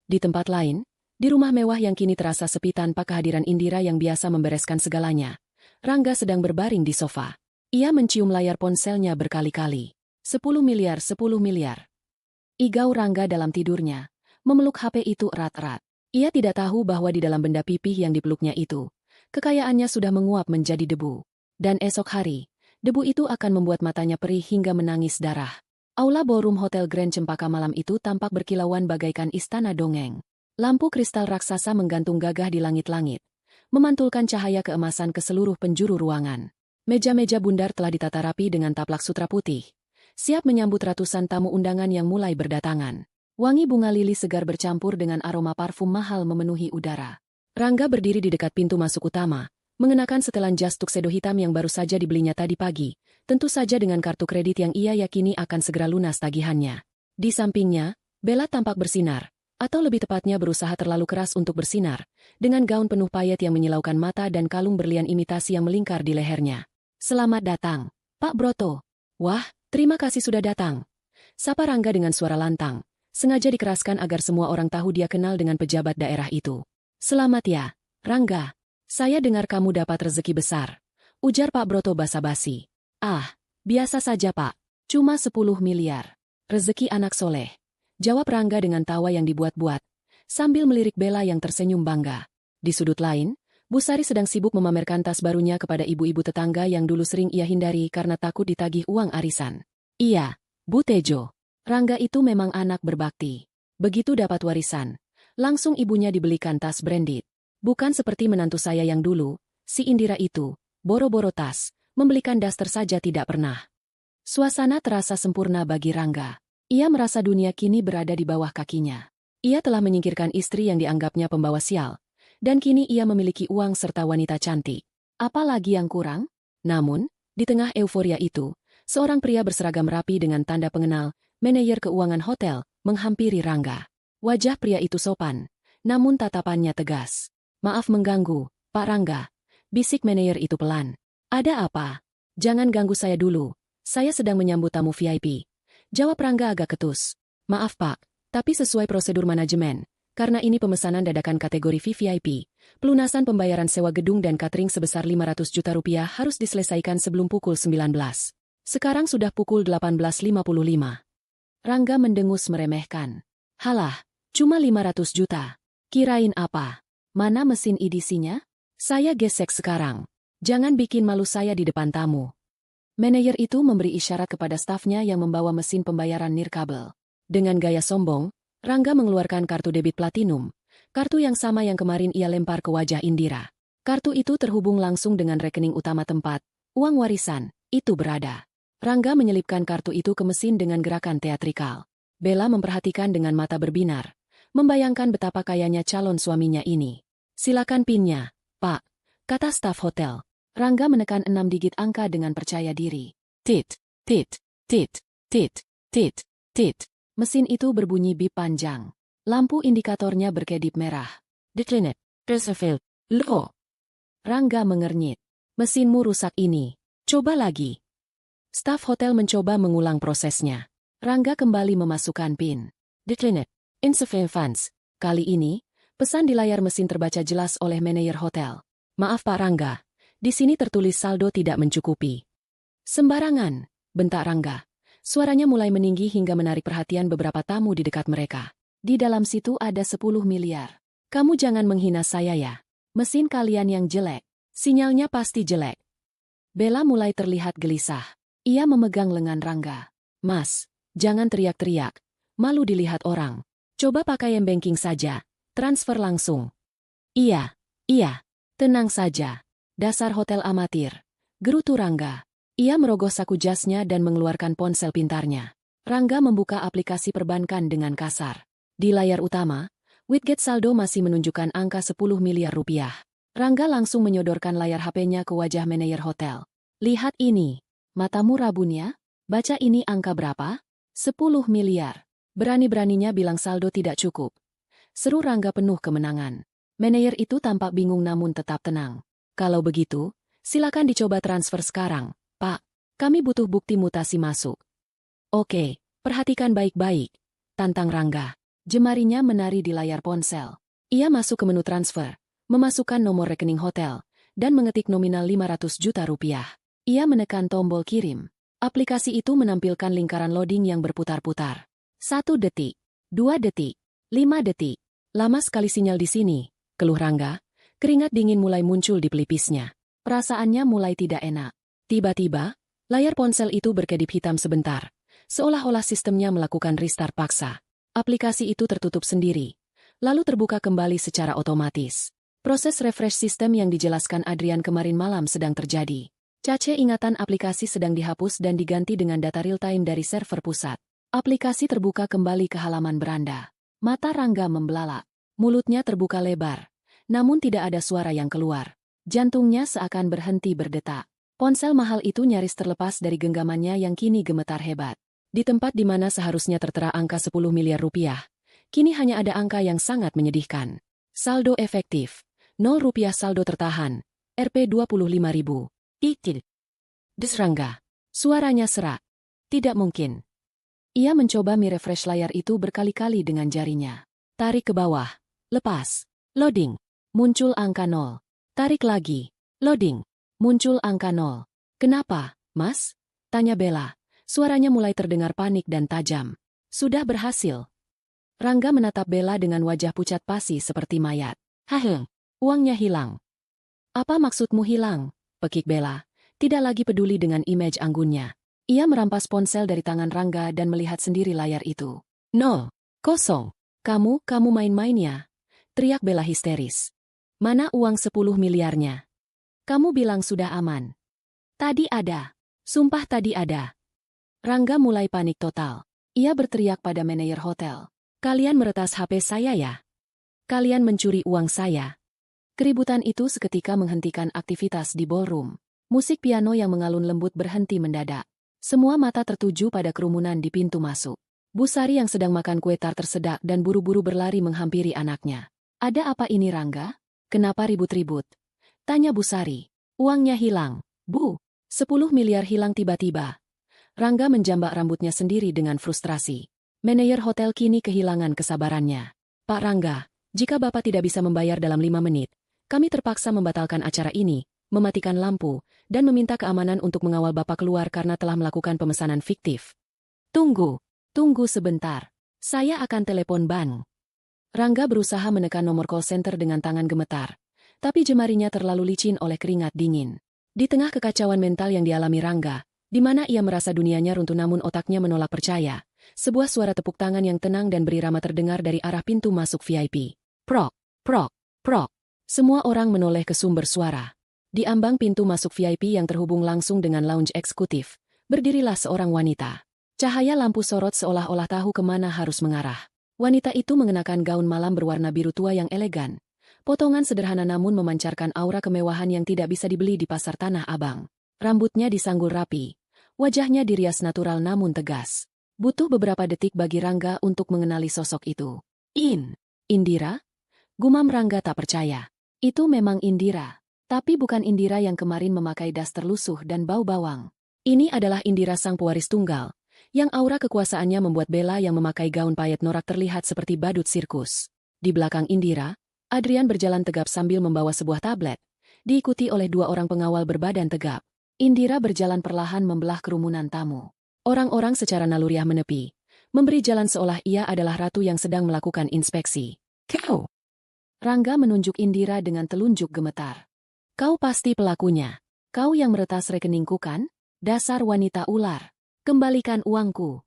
Di tempat lain, di rumah mewah yang kini terasa sepi tanpa kehadiran Indira yang biasa membereskan segalanya, Rangga sedang berbaring di sofa. Ia mencium layar ponselnya berkali-kali. 10 miliar, 10 miliar. Igau Rangga dalam tidurnya, memeluk HP itu erat-erat. Ia tidak tahu bahwa di dalam benda pipih yang dipeluknya itu, kekayaannya sudah menguap menjadi debu. Dan esok hari, debu itu akan membuat matanya perih hingga menangis darah. Aula ballroom Hotel Grand Cempaka malam itu tampak berkilauan bagaikan istana dongeng. Lampu kristal raksasa menggantung gagah di langit-langit, memantulkan cahaya keemasan ke seluruh penjuru ruangan. Meja-meja bundar telah ditata rapi dengan taplak sutra putih, siap menyambut ratusan tamu undangan yang mulai berdatangan. Wangi bunga lili segar bercampur dengan aroma parfum mahal memenuhi udara. Rangga berdiri di dekat pintu masuk utama, mengenakan setelan jas tuxedo hitam yang baru saja dibelinya tadi pagi, tentu saja dengan kartu kredit yang ia yakini akan segera lunas tagihannya. Di sampingnya, Bella tampak bersinar, atau lebih tepatnya berusaha terlalu keras untuk bersinar, dengan gaun penuh payet yang menyilaukan mata dan kalung berlian imitasi yang melingkar di lehernya. Selamat datang, Pak Broto. Wah, terima kasih sudah datang. Sapa Rangga dengan suara lantang, sengaja dikeraskan agar semua orang tahu dia kenal dengan pejabat daerah itu. Selamat ya, Rangga. Saya dengar kamu dapat rezeki besar, ujar Pak Broto basa-basi. Ah, biasa saja Pak, cuma 10 miliar. Rezeki anak soleh, jawab Rangga dengan tawa yang dibuat-buat, sambil melirik Bella yang tersenyum bangga. Di sudut lain, Bu Sari sedang sibuk memamerkan tas barunya kepada ibu-ibu tetangga yang dulu sering ia hindari karena takut ditagih uang arisan. Iya, Bu Tejo, Rangga itu memang anak berbakti. Begitu dapat warisan, langsung ibunya dibelikan tas branded. Bukan seperti menantu saya yang dulu, si Indira itu, boro-boro tas, membelikan daster saja tidak pernah. Suasana terasa sempurna bagi Rangga. Ia merasa dunia kini berada di bawah kakinya. Ia telah menyingkirkan istri yang dianggapnya pembawa sial, dan kini ia memiliki uang serta wanita cantik. Apalagi yang kurang? Namun, di tengah euforia itu, seorang pria berseragam rapi dengan tanda pengenal, manajer keuangan hotel, menghampiri Rangga. Wajah pria itu sopan, namun tatapannya tegas. Maaf mengganggu, Pak Rangga, bisik manajer itu pelan. Ada apa? Jangan ganggu saya dulu, saya sedang menyambut tamu VIP. Jawab Rangga agak ketus. Maaf Pak, tapi sesuai prosedur manajemen, karena ini pemesanan dadakan kategori VIP, pelunasan pembayaran sewa gedung dan catering sebesar 500 juta rupiah harus diselesaikan sebelum pukul 19. Sekarang sudah pukul 18.55. Rangga mendengus meremehkan. Halah, cuma 500 juta. Kirain apa? Mana mesin EDC-nya? Saya gesek sekarang. Jangan bikin malu saya di depan tamu. Manajer itu memberi isyarat kepada stafnya yang membawa mesin pembayaran nirkabel. Dengan gaya sombong, Rangga mengeluarkan kartu debit platinum, kartu yang sama yang kemarin ia lempar ke wajah Indira. Kartu itu terhubung langsung dengan rekening utama tempat uang warisan itu berada. Rangga menyelipkan kartu itu ke mesin dengan gerakan teatrikal. Bella memperhatikan dengan mata berbinar, membayangkan betapa kayanya calon suaminya ini. Silakan PIN-nya, Pak, kata staf hotel. Rangga menekan 6 digit angka dengan percaya diri. Tit, tit, tit, tit, tit, tit. Mesin itu berbunyi bip panjang. Lampu indikatornya berkedip merah. Declinet, reserved, low. Rangga mengernyit. Mesinmu rusak ini. Coba lagi. Staf hotel mencoba mengulang prosesnya. Rangga kembali memasukkan PIN. Declinet, insufficient funds. Kali ini, pesan di layar mesin terbaca jelas oleh manajer hotel. Maaf Pak Rangga, di sini tertulis saldo tidak mencukupi. Sembarangan, bentak Rangga. Suaranya mulai meninggi hingga menarik perhatian beberapa tamu di dekat mereka. Di dalam situ ada 10 miliar. Kamu jangan menghina saya ya. Mesin kalian yang jelek. Sinyalnya pasti jelek. Bella mulai terlihat gelisah. Ia memegang lengan Rangga. Mas, jangan teriak-teriak. Malu dilihat orang. Coba pakai m-banking saja. Transfer langsung. Iya. Tenang saja. Dasar hotel amatir. Gerutu Rangga. Ia merogoh saku jasnya dan mengeluarkan ponsel pintarnya. Rangga membuka aplikasi perbankan dengan kasar. Di layar utama, widget saldo masih menunjukkan angka 10 miliar rupiah. Rangga langsung menyodorkan layar HP-nya ke wajah manajer hotel. Lihat ini. Matamu rabun ya? Baca ini angka berapa? 10 miliar. Berani-beraninya bilang saldo tidak cukup. Seru Rangga penuh kemenangan. Manajer itu tampak bingung namun tetap tenang. Kalau begitu, silakan dicoba transfer sekarang, Pak. Kami butuh bukti mutasi masuk. Oke, perhatikan baik-baik. Tantang Rangga. Jemarinya menari di layar ponsel. Ia masuk ke menu transfer, memasukkan nomor rekening hotel, dan mengetik nominal 500 juta rupiah. Ia menekan tombol kirim. Aplikasi itu menampilkan lingkaran loading yang berputar-putar. 1 detik, 2 detik, 5 detik. Lama sekali sinyal di sini, keluh Rangga. Keringat dingin mulai muncul di pelipisnya. Perasaannya mulai tidak enak. Tiba-tiba, layar ponsel itu berkedip hitam sebentar. Seolah-olah sistemnya melakukan restart paksa. Aplikasi itu tertutup sendiri, lalu terbuka kembali secara otomatis. Proses refresh sistem yang dijelaskan Adrian kemarin malam sedang terjadi. Cache ingatan aplikasi sedang dihapus dan diganti dengan data real-time dari server pusat. Aplikasi terbuka kembali ke halaman beranda. Mata Rangga membelalak. Mulutnya terbuka lebar. Namun tidak ada suara yang keluar. Jantungnya seakan berhenti berdetak. Ponsel mahal itu nyaris terlepas dari genggamannya yang kini gemetar hebat. Di tempat di mana seharusnya tertera angka 10 miliar rupiah, kini hanya ada angka yang sangat menyedihkan. Saldo efektif. 0 rupiah saldo tertahan. Rp 25.000. Itil. Des Rangga. Suaranya serak. Tidak mungkin. Ia mencoba merefresh layar itu berkali-kali dengan jarinya. Tarik ke bawah. Lepas. Loading. Muncul angka 0. Tarik lagi. Loading. Muncul angka 0. Kenapa, Mas? Tanya Bella. Suaranya mulai terdengar panik dan tajam. Sudah berhasil. Rangga menatap Bella dengan wajah pucat pasi seperti mayat. Haheng. Uangnya hilang. Apa maksudmu hilang? Pekik Bella, tidak lagi peduli dengan image anggunnya. Ia merampas ponsel dari tangan Rangga dan melihat sendiri layar itu. 0. Kosong. Kamu main-main ya? Teriak Bella histeris. Mana uang 10 miliarnya? Kamu bilang sudah aman. Tadi ada. Sumpah tadi ada. Rangga mulai panik total. Ia berteriak pada manajer hotel. Kalian meretas HP saya ya? Kalian mencuri uang saya. Keributan itu seketika menghentikan aktivitas di ballroom. Musik piano yang mengalun lembut berhenti mendadak. Semua mata tertuju pada kerumunan di pintu masuk. Bu Sari yang sedang makan kue tart tersedak dan buru-buru berlari menghampiri anaknya. Ada apa ini Rangga? Kenapa ribut-ribut? Tanya Bu Sari. Uangnya hilang, Bu. 10 miliar hilang tiba-tiba. Rangga menjambak rambutnya sendiri dengan frustrasi. Manajer hotel kini kehilangan kesabarannya. Pak Rangga, jika Bapak tidak bisa membayar dalam 5 menit, kami terpaksa membatalkan acara ini, mematikan lampu, dan meminta keamanan untuk mengawal Bapak keluar karena telah melakukan pemesanan fiktif. Tunggu sebentar. Saya akan telepon bank. Rangga berusaha menekan nomor call center dengan tangan gemetar, tapi jemarinya terlalu licin oleh keringat dingin. Di tengah kekacauan mental yang dialami Rangga, di mana ia merasa dunianya runtuh namun otaknya menolak percaya, sebuah suara tepuk tangan yang tenang dan berirama terdengar dari arah pintu masuk VIP. Prok, prok, prok. Semua orang menoleh ke sumber suara. Di ambang pintu masuk VIP yang terhubung langsung dengan lounge eksekutif, berdirilah seorang wanita. Cahaya lampu sorot seolah-olah tahu kemana harus mengarah. Wanita itu mengenakan gaun malam berwarna biru tua yang elegan. Potongan sederhana namun memancarkan aura kemewahan yang tidak bisa dibeli di pasar Tanah Abang. Rambutnya disanggul rapi. Wajahnya dirias natural namun tegas. Butuh beberapa detik bagi Rangga untuk mengenali sosok itu. Indira? Gumam Rangga tak percaya. Itu memang Indira. Tapi bukan Indira yang kemarin memakai das terlusuh dan bau bawang. Ini adalah Indira sang pewaris tunggal, yang aura kekuasaannya membuat Bella yang memakai gaun payet norak terlihat seperti badut sirkus. Di belakang Indira, Adrian berjalan tegap sambil membawa sebuah tablet, diikuti oleh 2 orang pengawal berbadan tegap. Indira berjalan perlahan membelah kerumunan tamu. Orang-orang secara naluriah menepi, memberi jalan seolah ia adalah ratu yang sedang melakukan inspeksi. Kau! Rangga menunjuk Indira dengan telunjuk gemetar. Kau pasti pelakunya. Kau yang meretas rekeningku kan? Dasar wanita ular. Kembalikan uangku.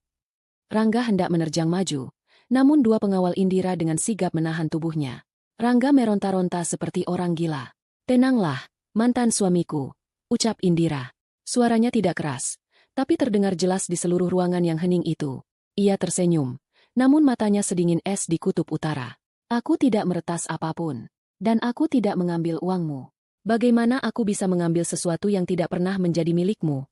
Rangga hendak menerjang maju, namun 2 pengawal Indira dengan sigap menahan tubuhnya. Rangga meronta-ronta seperti orang gila. Tenanglah, mantan suamiku, ucap Indira. Suaranya tidak keras, tapi terdengar jelas di seluruh ruangan yang hening itu. Ia tersenyum, namun matanya sedingin es di kutub utara. Aku tidak meretas apapun. Dan aku tidak mengambil uangmu. Bagaimana aku bisa mengambil sesuatu yang tidak pernah menjadi milikmu?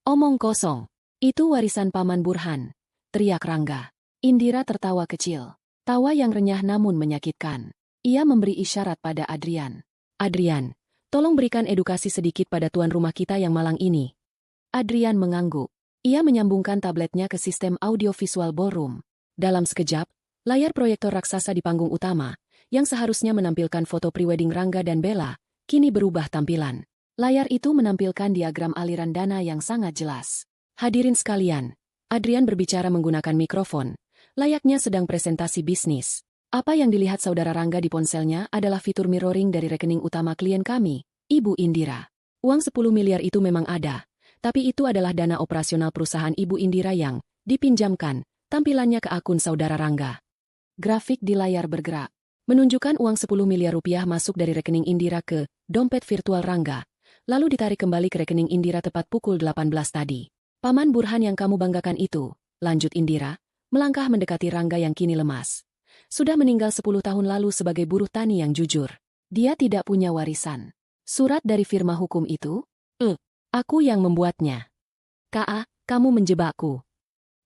Omong kosong. Itu warisan Paman Burhan, teriak Rangga. Indira tertawa kecil. Tawa yang renyah namun menyakitkan. Ia memberi isyarat pada Adrian. Adrian, tolong berikan edukasi sedikit pada tuan rumah kita yang malang ini. Adrian mengangguk. Ia menyambungkan tabletnya ke sistem audiovisual ballroom. Dalam sekejap, layar proyektor raksasa di panggung utama, yang seharusnya menampilkan foto prewedding Rangga dan Bella, kini berubah tampilan. Layar itu menampilkan diagram aliran dana yang sangat jelas. Hadirin sekalian, Adrian berbicara menggunakan mikrofon, layaknya sedang presentasi bisnis. Apa yang dilihat saudara Rangga di ponselnya adalah fitur mirroring dari rekening utama klien kami, Ibu Indira. Uang 10 miliar itu memang ada, tapi itu adalah dana operasional perusahaan Ibu Indira yang dipinjamkan, tampilannya ke akun saudara Rangga. Grafik di layar bergerak, menunjukkan uang 10 miliar rupiah masuk dari rekening Indira ke dompet virtual Rangga, lalu ditarik kembali ke rekening Indira tepat pukul 18 tadi. Paman Burhan yang kamu banggakan itu, lanjut Indira, melangkah mendekati Rangga yang kini lemas. Sudah meninggal 10 tahun lalu sebagai buruh tani yang jujur. Dia tidak punya warisan. Surat dari firma hukum itu? Aku yang membuatnya. Ka, kamu menjebakku.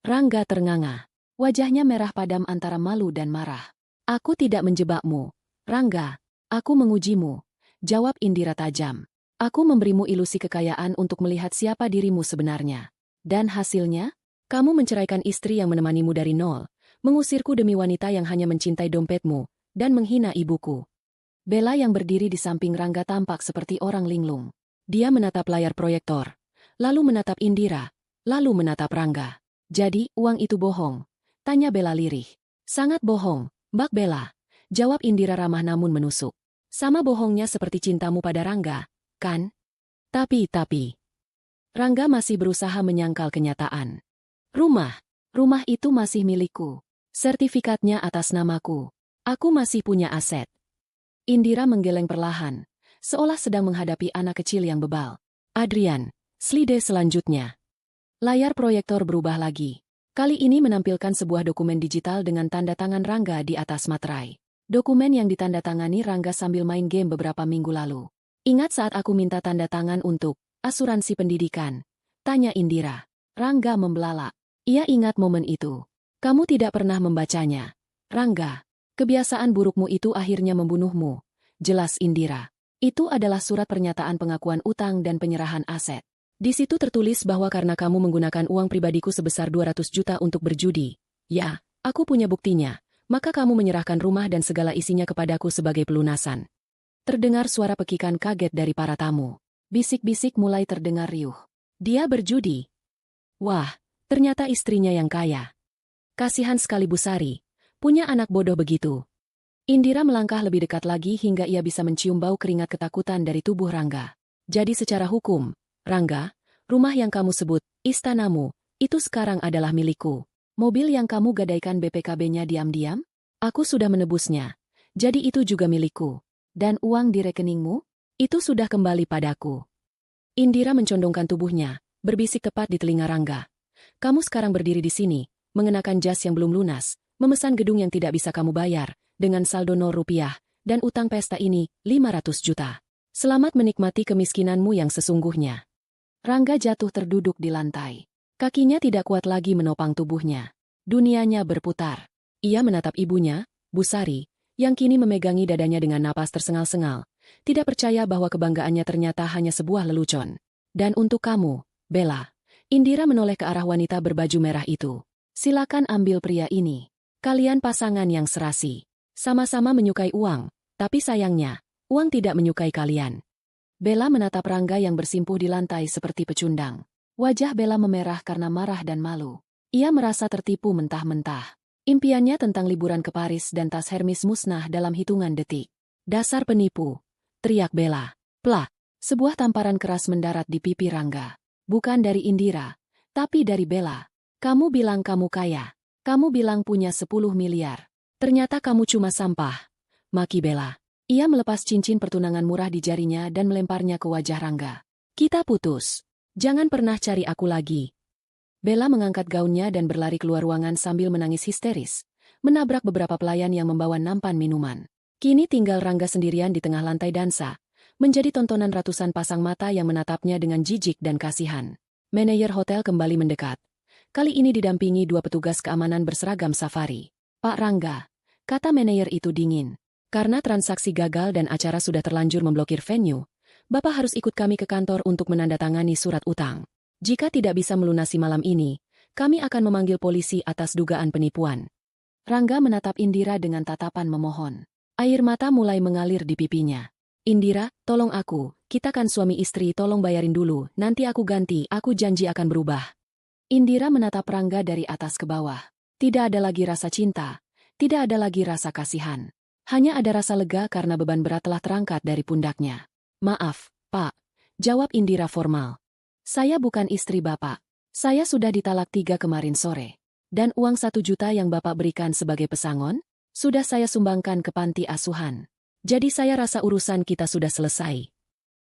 Rangga ternganga. Wajahnya merah padam antara malu dan marah. Aku tidak menjebakmu, Rangga. Aku mengujimu. Jawab Indira tajam. Aku memberimu ilusi kekayaan untuk melihat siapa dirimu sebenarnya. Dan hasilnya? Kamu menceraikan istri yang menemanimu dari nol, mengusirku demi wanita yang hanya mencintai dompetmu, dan menghina ibuku. Bella yang berdiri di samping Rangga tampak seperti orang linglung. Dia menatap layar proyektor, lalu menatap Indira, lalu menatap Rangga. Jadi, uang itu bohong? Tanya Bella lirih. Sangat bohong, Mbak Bella. Jawab Indira ramah namun menusuk. Sama bohongnya seperti cintamu pada Rangga, kan? Tapi. Rangga masih berusaha menyangkal kenyataan. Rumah itu masih milikku. Sertifikatnya atas namaku. Aku masih punya aset. Indira menggeleng perlahan, seolah sedang menghadapi anak kecil yang bebal. Adrian, slide selanjutnya. Layar proyektor berubah lagi. Kali ini menampilkan sebuah dokumen digital dengan tanda tangan Rangga di atas materai. Dokumen yang ditandatangani Rangga sambil main game beberapa minggu lalu. Ingat saat aku minta tanda tangan untuk asuransi pendidikan? Tanya Indira. Rangga membelalak. Ia ingat momen itu. Kamu tidak pernah membacanya. Rangga, kebiasaan burukmu itu akhirnya membunuhmu. Jelas Indira. Itu adalah surat pernyataan pengakuan utang dan penyerahan aset. Di situ tertulis bahwa karena kamu menggunakan uang pribadiku sebesar 200 juta untuk berjudi. Ya, aku punya buktinya. Maka kamu menyerahkan rumah dan segala isinya kepadaku sebagai pelunasan. Terdengar suara pekikan kaget dari para tamu. Bisik-bisik mulai terdengar riuh. Dia berjudi. Wah, ternyata istrinya yang kaya. Kasihan sekali Bu Sari, punya anak bodoh begitu. Indira melangkah lebih dekat lagi hingga ia bisa mencium bau keringat ketakutan dari tubuh Rangga. Jadi secara hukum, Rangga, rumah yang kamu sebut, istanamu, itu sekarang adalah milikku. Mobil yang kamu gadaikan BPKB-nya diam-diam? Aku sudah menebusnya. Jadi itu juga milikku. Dan uang di rekeningmu? Itu sudah kembali padaku. Indira mencondongkan tubuhnya, berbisik tepat di telinga Rangga. Kamu sekarang berdiri di sini, mengenakan jas yang belum lunas, memesan gedung yang tidak bisa kamu bayar, dengan saldo 0 rupiah, dan utang pesta ini, 500 juta. Selamat menikmati kemiskinanmu yang sesungguhnya. Rangga jatuh terduduk di lantai. Kakinya tidak kuat lagi menopang tubuhnya. Dunianya berputar. Ia menatap ibunya, Bu Sari, yang kini memegangi dadanya dengan napas tersengal-sengal, tidak percaya bahwa kebanggaannya ternyata hanya sebuah lelucon. Dan untuk kamu, Bella, Indira menoleh ke arah wanita berbaju merah itu. Silakan ambil pria ini. Kalian pasangan yang serasi. Sama-sama menyukai uang, tapi sayangnya, uang tidak menyukai kalian. Bella menatap Rangga yang bersimpuh di lantai seperti pecundang. Wajah Bella memerah karena marah dan malu. Ia merasa tertipu mentah-mentah. Impiannya tentang liburan ke Paris dan tas Hermes musnah dalam hitungan detik. Dasar penipu, teriak Bella. Plak, sebuah tamparan keras mendarat di pipi Rangga. Bukan dari Indira, tapi dari Bella. Kamu bilang kamu kaya. Kamu bilang punya 10 miliar. Ternyata kamu cuma sampah. Maki Bella. Ia melepas cincin pertunangan murah di jarinya dan melemparnya ke wajah Rangga. Kita putus. Jangan pernah cari aku lagi. Bella mengangkat gaunnya dan berlari keluar ruangan sambil menangis histeris, menabrak beberapa pelayan yang membawa nampan minuman. Kini tinggal Rangga sendirian di tengah lantai dansa, menjadi tontonan ratusan pasang mata yang menatapnya dengan jijik dan kasihan. Manajer hotel kembali mendekat. Kali ini didampingi dua petugas keamanan berseragam safari. Pak Rangga, kata manajer itu dingin. Karena transaksi gagal dan acara sudah terlanjur memblokir venue, Bapak harus ikut kami ke kantor untuk menandatangani surat utang. Jika tidak bisa melunasi malam ini, kami akan memanggil polisi atas dugaan penipuan. Rangga menatap Indira dengan tatapan memohon. Air mata mulai mengalir di pipinya. Indira, tolong aku, kita kan suami istri, tolong bayarin dulu, nanti aku ganti, aku janji akan berubah. Indira menatap Rangga dari atas ke bawah. Tidak ada lagi rasa cinta, tidak ada lagi rasa kasihan. Hanya ada rasa lega karena beban berat telah terangkat dari pundaknya. Maaf, Pak, jawab Indira formal. Saya bukan istri Bapak. Saya sudah ditalak 3 kemarin sore. Dan uang 1 juta yang Bapak berikan sebagai pesangon, sudah saya sumbangkan ke panti asuhan. Jadi saya rasa urusan kita sudah selesai.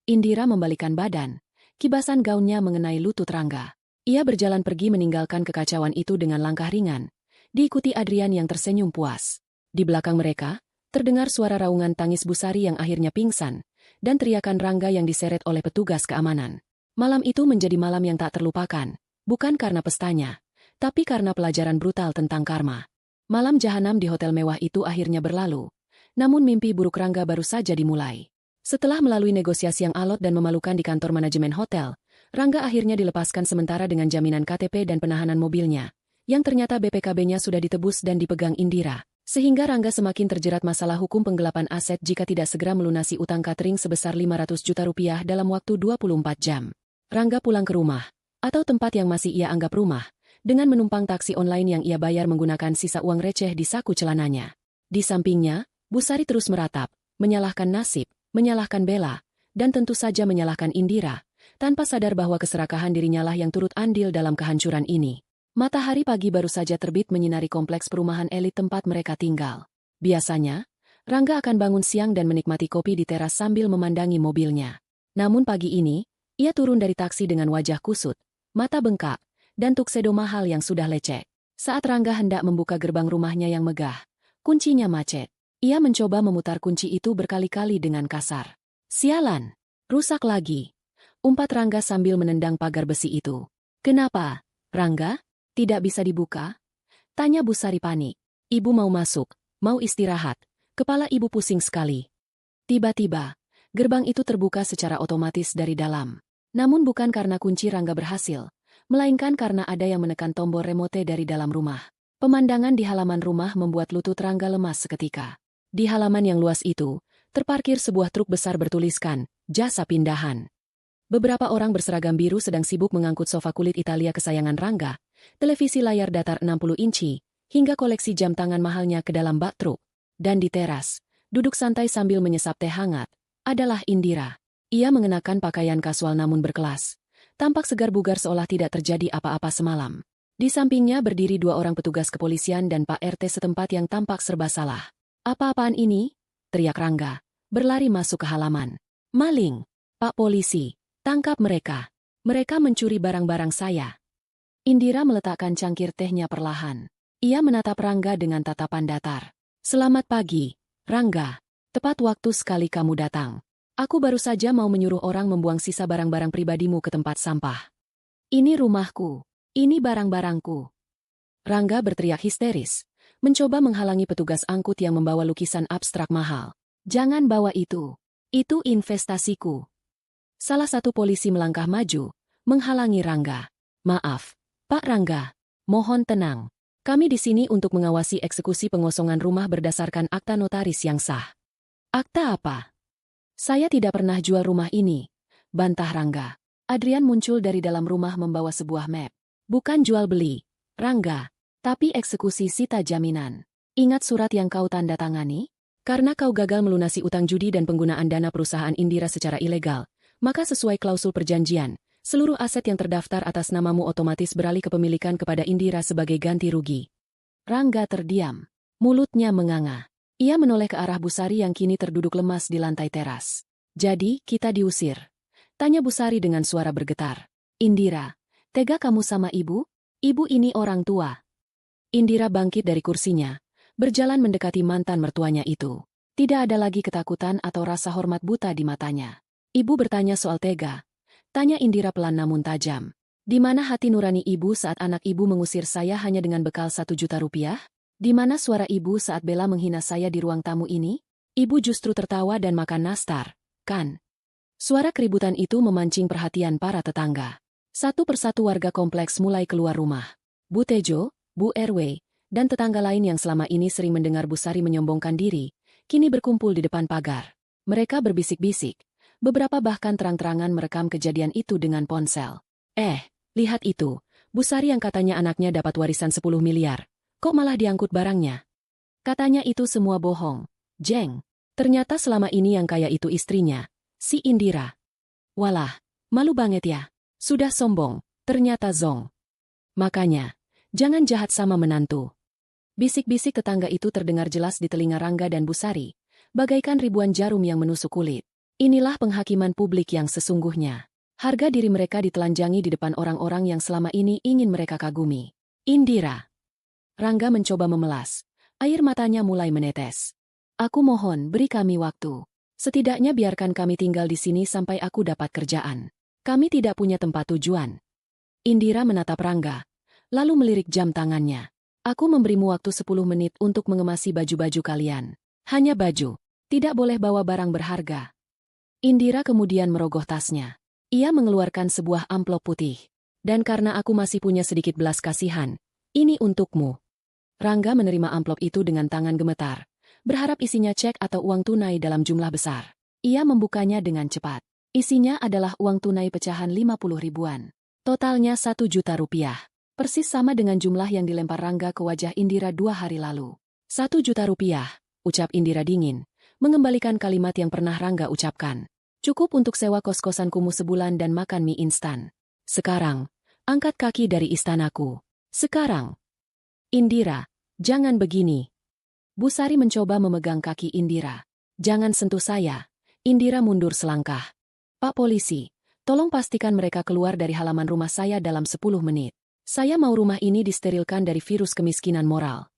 Indira membalikkan badan, kibasan gaunnya mengenai lutut Rangga. Ia berjalan pergi meninggalkan kekacauan itu dengan langkah ringan, diikuti Adrian yang tersenyum puas. Di belakang mereka, terdengar suara raungan tangis Busari yang akhirnya pingsan, dan teriakan Rangga yang diseret oleh petugas keamanan. Malam itu menjadi malam yang tak terlupakan, bukan karena pestanya, tapi karena pelajaran brutal tentang karma. Malam jahanam di hotel mewah itu akhirnya berlalu, namun mimpi buruk Rangga baru saja dimulai. Setelah melalui negosiasi yang alot dan memalukan di kantor manajemen hotel, Rangga akhirnya dilepaskan sementara dengan jaminan KTP dan penahanan mobilnya, yang ternyata BPKB-nya sudah ditebus dan dipegang Indira. Sehingga Rangga semakin terjerat masalah hukum penggelapan aset jika tidak segera melunasi utang catering sebesar 500 juta rupiah dalam waktu 24 jam. Rangga pulang ke rumah, atau tempat yang masih ia anggap rumah, dengan menumpang taksi online yang ia bayar menggunakan sisa uang receh di saku celananya. Di sampingnya, Busari terus meratap, menyalahkan nasib, menyalahkan Bella, dan tentu saja menyalahkan Indira, tanpa sadar bahwa keserakahan dirinya lah yang turut andil dalam kehancuran ini. Matahari pagi baru saja terbit menyinari kompleks perumahan elit tempat mereka tinggal. Biasanya, Rangga akan bangun siang dan menikmati kopi di teras sambil memandangi mobilnya. Namun pagi ini, ia turun dari taksi dengan wajah kusut, mata bengkak, dan tuxedo mahal yang sudah lecek. Saat Rangga hendak membuka gerbang rumahnya yang megah, kuncinya macet. Ia mencoba memutar kunci itu berkali-kali dengan kasar. Sialan, rusak lagi. Umpat Rangga sambil menendang pagar besi itu. Kenapa, Rangga? Tidak bisa dibuka? Tanya Busari panik. Ibu mau masuk, mau istirahat. Kepala ibu pusing sekali. Tiba-tiba, gerbang itu terbuka secara otomatis dari dalam. Namun bukan karena kunci Rangga berhasil, melainkan karena ada yang menekan tombol remote dari dalam rumah. Pemandangan di halaman rumah membuat lutut Rangga lemas seketika. Di halaman yang luas itu, terparkir sebuah truk besar bertuliskan, jasa pindahan. Beberapa orang berseragam biru sedang sibuk mengangkut sofa kulit Italia kesayangan Rangga, televisi layar datar 60 inci, hingga koleksi jam tangan mahalnya ke dalam bak truk. Dan di teras, duduk santai sambil menyesap teh hangat, adalah Indira. Ia mengenakan pakaian kasual namun berkelas, tampak segar bugar seolah tidak terjadi apa-apa semalam. Di sampingnya berdiri 2 orang petugas kepolisian dan Pak RT setempat yang tampak serba salah. Apa-apaan ini? Teriak Rangga, berlari masuk ke halaman. Maling! Pak polisi! Tangkap mereka. Mereka mencuri barang-barang saya. Indira meletakkan cangkir tehnya perlahan. Ia menatap Rangga dengan tatapan datar. Selamat pagi, Rangga. Tepat waktu sekali kamu datang. Aku baru saja mau menyuruh orang membuang sisa barang-barang pribadimu ke tempat sampah. Ini rumahku. Ini barang-barangku. Rangga berteriak histeris, mencoba menghalangi petugas angkut yang membawa lukisan abstrak mahal. Jangan bawa itu. Itu investasiku. Salah satu polisi melangkah maju, menghalangi Rangga. Maaf, Pak Rangga, mohon tenang. Kami di sini untuk mengawasi eksekusi pengosongan rumah berdasarkan akta notaris yang sah. Akta apa? Saya tidak pernah jual rumah ini, bantah Rangga. Adrian muncul dari dalam rumah membawa sebuah map. Bukan jual beli, Rangga, tapi eksekusi sita jaminan. Ingat surat yang kau tanda tangani? Karena kau gagal melunasi utang judi dan penggunaan dana perusahaan Indira secara ilegal, maka sesuai klausul perjanjian, seluruh aset yang terdaftar atas namamu otomatis beralih kepemilikan kepada Indira sebagai ganti rugi. Rangga terdiam. Mulutnya menganga. Ia menoleh ke arah Busari yang kini terduduk lemas di lantai teras. Jadi, kita diusir? Tanya Busari dengan suara bergetar. Indira, tega kamu sama ibu? Ibu ini orang tua. Indira bangkit dari kursinya, berjalan mendekati mantan mertuanya itu. Tidak ada lagi ketakutan atau rasa hormat buta di matanya. Ibu bertanya soal tega. Tanya Indira pelan namun tajam. Di mana hati nurani ibu saat anak ibu mengusir saya hanya dengan bekal 1 juta rupiah? Di mana suara ibu saat Bella menghina saya di ruang tamu ini? Ibu justru tertawa dan makan nastar, kan? Suara keributan itu memancing perhatian para tetangga. Satu persatu warga kompleks mulai keluar rumah. Bu Tejo, Bu RW, dan tetangga lain yang selama ini sering mendengar Bu Sari menyombongkan diri, kini berkumpul di depan pagar. Mereka berbisik-bisik. Beberapa bahkan terang-terangan merekam kejadian itu dengan ponsel. Lihat itu. Bu Sari yang katanya anaknya dapat warisan 10 miliar. Kok malah diangkut barangnya? Katanya itu semua bohong. Jeng. Ternyata selama ini yang kaya itu istrinya, si Indira. Walah, malu banget ya. Sudah sombong, ternyata zong. Makanya, jangan jahat sama menantu. Bisik-bisik tetangga itu terdengar jelas di telinga Rangga dan Bu Sari, bagaikan ribuan jarum yang menusuk kulit. Inilah penghakiman publik yang sesungguhnya. Harga diri mereka ditelanjangi di depan orang-orang yang selama ini ingin mereka kagumi. Indira. Rangga mencoba memelas. Air matanya mulai menetes. Aku mohon, beri kami waktu. Setidaknya biarkan kami tinggal di sini sampai aku dapat kerjaan. Kami tidak punya tempat tujuan. Indira menatap Rangga, lalu melirik jam tangannya. Aku memberimu waktu 10 menit untuk mengemasi baju-baju kalian. Hanya baju. Tidak boleh bawa barang berharga. Indira kemudian merogoh tasnya. Ia mengeluarkan sebuah amplop putih. Dan karena aku masih punya sedikit belas kasihan, ini untukmu. Rangga menerima amplop itu dengan tangan gemetar, berharap isinya cek atau uang tunai dalam jumlah besar. Ia membukanya dengan cepat. Isinya adalah uang tunai pecahan 50 ribuan. Totalnya 1 juta rupiah. Persis sama dengan jumlah yang dilempar Rangga ke wajah Indira 2 hari lalu. 1 juta rupiah, ucap Indira dingin, mengembalikan kalimat yang pernah Rangga ucapkan. Cukup untuk sewa kos-kosan kumuh sebulan dan makan mie instan. Sekarang, angkat kaki dari istanaku. Sekarang. Indira, jangan begini. Bu Sari mencoba memegang kaki Indira. Jangan sentuh saya. Indira mundur selangkah. Pak polisi, tolong pastikan mereka keluar dari halaman rumah saya dalam 10 menit. Saya mau rumah ini disterilkan dari virus kemiskinan moral.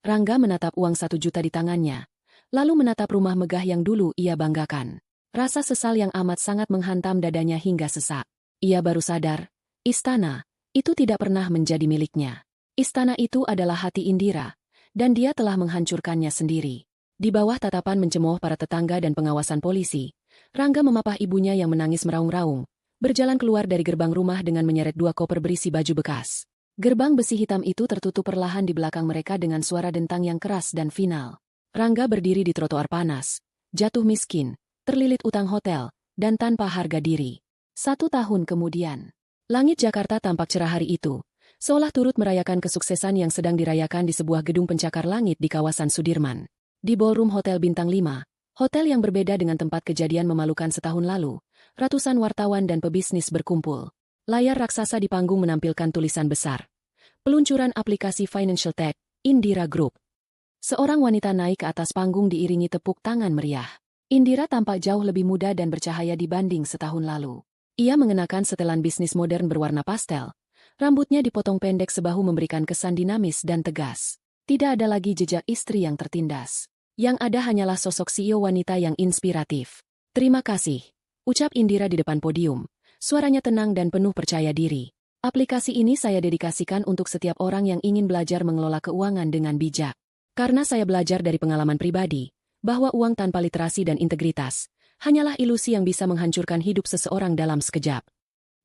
Rangga menatap uang 1 juta di tangannya, lalu menatap rumah megah yang dulu ia banggakan. Rasa sesal yang amat sangat menghantam dadanya hingga sesak. Ia baru sadar, istana, itu tidak pernah menjadi miliknya. Istana itu adalah hati Indira, dan dia telah menghancurkannya sendiri. Di bawah tatapan mencemooh para tetangga dan pengawasan polisi, Rangga memapah ibunya yang menangis meraung-raung, berjalan keluar dari gerbang rumah dengan menyeret 2 koper berisi baju bekas. Gerbang besi hitam itu tertutup perlahan di belakang mereka dengan suara dentang yang keras dan final. Rangga berdiri di trotoar panas, jatuh miskin, terlilit utang hotel, dan tanpa harga diri. 1 tahun kemudian, langit Jakarta tampak cerah hari itu, seolah turut merayakan kesuksesan yang sedang dirayakan di sebuah gedung pencakar langit di kawasan Sudirman. Di ballroom Hotel Bintang 5, hotel yang berbeda dengan tempat kejadian memalukan setahun lalu, ratusan wartawan dan pebisnis berkumpul. Layar raksasa di panggung menampilkan tulisan besar. Peluncuran aplikasi Financial Tech, Indira Group. Seorang wanita naik ke atas panggung diiringi tepuk tangan meriah. Indira tampak jauh lebih muda dan bercahaya dibanding setahun lalu. Ia mengenakan setelan bisnis modern berwarna pastel. Rambutnya dipotong pendek sebahu memberikan kesan dinamis dan tegas. Tidak ada lagi jejak istri yang tertindas. Yang ada hanyalah sosok CEO wanita yang inspiratif. Terima kasih, ucap Indira di depan podium. Suaranya tenang dan penuh percaya diri. Aplikasi ini saya dedikasikan untuk setiap orang yang ingin belajar mengelola keuangan dengan bijak. Karena saya belajar dari pengalaman pribadi, bahwa uang tanpa literasi dan integritas hanyalah ilusi yang bisa menghancurkan hidup seseorang dalam sekejap.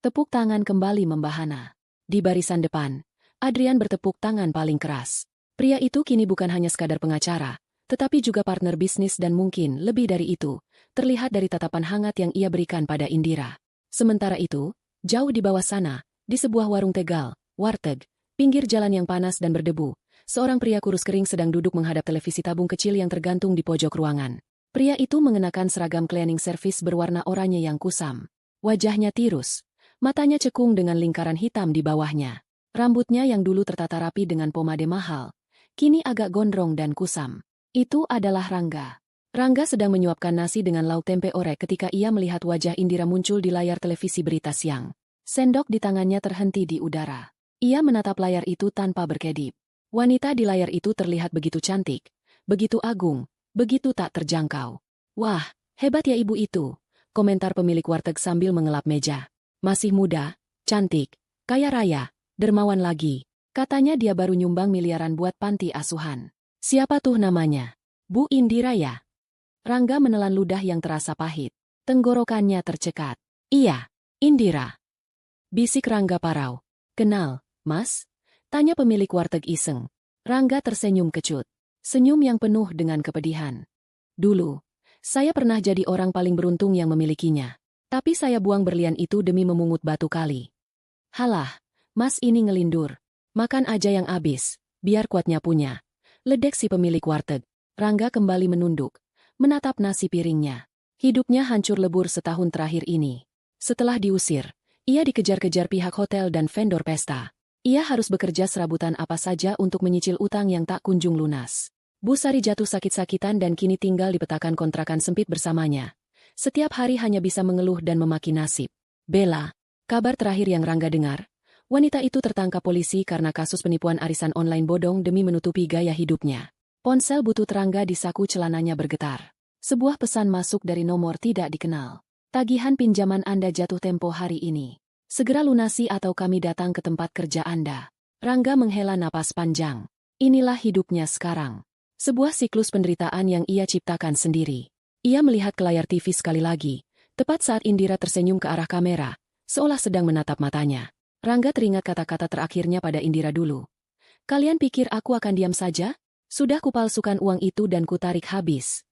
Tepuk tangan kembali membahana. Di barisan depan, Adrian bertepuk tangan paling keras. Pria itu kini bukan hanya sekadar pengacara, tetapi juga partner bisnis dan mungkin lebih dari itu, terlihat dari tatapan hangat yang ia berikan pada Indira. Sementara itu, jauh di bawah sana, di sebuah warung Tegal, warteg, pinggir jalan yang panas dan berdebu, seorang pria kurus kering sedang duduk menghadap televisi tabung kecil yang tergantung di pojok ruangan. Pria itu mengenakan seragam cleaning service berwarna oranye yang kusam. Wajahnya tirus, matanya cekung dengan lingkaran hitam di bawahnya. Rambutnya yang dulu tertata rapi dengan pomade mahal, kini agak gondrong dan kusam. Itu adalah Rangga. Rangga sedang menyuapkan nasi dengan lauk tempe orek ketika ia melihat wajah Indira muncul di layar televisi berita siang. Sendok di tangannya terhenti di udara. Ia menatap layar itu tanpa berkedip. Wanita di layar itu terlihat begitu cantik, begitu agung, begitu tak terjangkau. Wah, hebat ya ibu itu, komentar pemilik warteg sambil mengelap meja. Masih muda, cantik, kaya raya, dermawan lagi. Katanya dia baru nyumbang miliaran buat panti asuhan. Siapa tuh namanya? Bu Indira ya? Rangga menelan ludah yang terasa pahit. Tenggorokannya tercekat. Iya, Indira. Bisik Rangga parau. Kenal, Mas? Tanya pemilik warteg iseng. Rangga tersenyum kecut. Senyum yang penuh dengan kepedihan. Dulu, saya pernah jadi orang paling beruntung yang memilikinya. Tapi saya buang berlian itu demi memungut batu kali. Halah, Mas ini ngelindur. Makan aja yang abis, biar kuatnya punya. Ledek si pemilik warteg. Rangga kembali menunduk, menatap nasi piringnya. Hidupnya hancur lebur setahun terakhir ini. Setelah diusir, ia dikejar-kejar pihak hotel dan vendor pesta. Ia harus bekerja serabutan apa saja untuk menyicil utang yang tak kunjung lunas. Bu Sari jatuh sakit-sakitan dan kini tinggal di petakan kontrakan sempit bersamanya. Setiap hari hanya bisa mengeluh dan memaki nasib. Bella, kabar terakhir yang Rangga dengar, wanita itu tertangkap polisi karena kasus penipuan arisan online bodong demi menutupi gaya hidupnya. Ponsel butut Rangga di saku celananya bergetar. Sebuah pesan masuk dari nomor tidak dikenal. Tagihan pinjaman Anda jatuh tempo hari ini. Segera lunasi atau kami datang ke tempat kerja Anda. Rangga menghela napas panjang. Inilah hidupnya sekarang. Sebuah siklus penderitaan yang ia ciptakan sendiri. Ia melihat ke layar TV sekali lagi, tepat saat Indira tersenyum ke arah kamera, seolah sedang menatap matanya. Rangga teringat kata-kata terakhirnya pada Indira dulu. Kalian pikir aku akan diam saja? Sudah kupalsukan uang itu dan kutarik habis.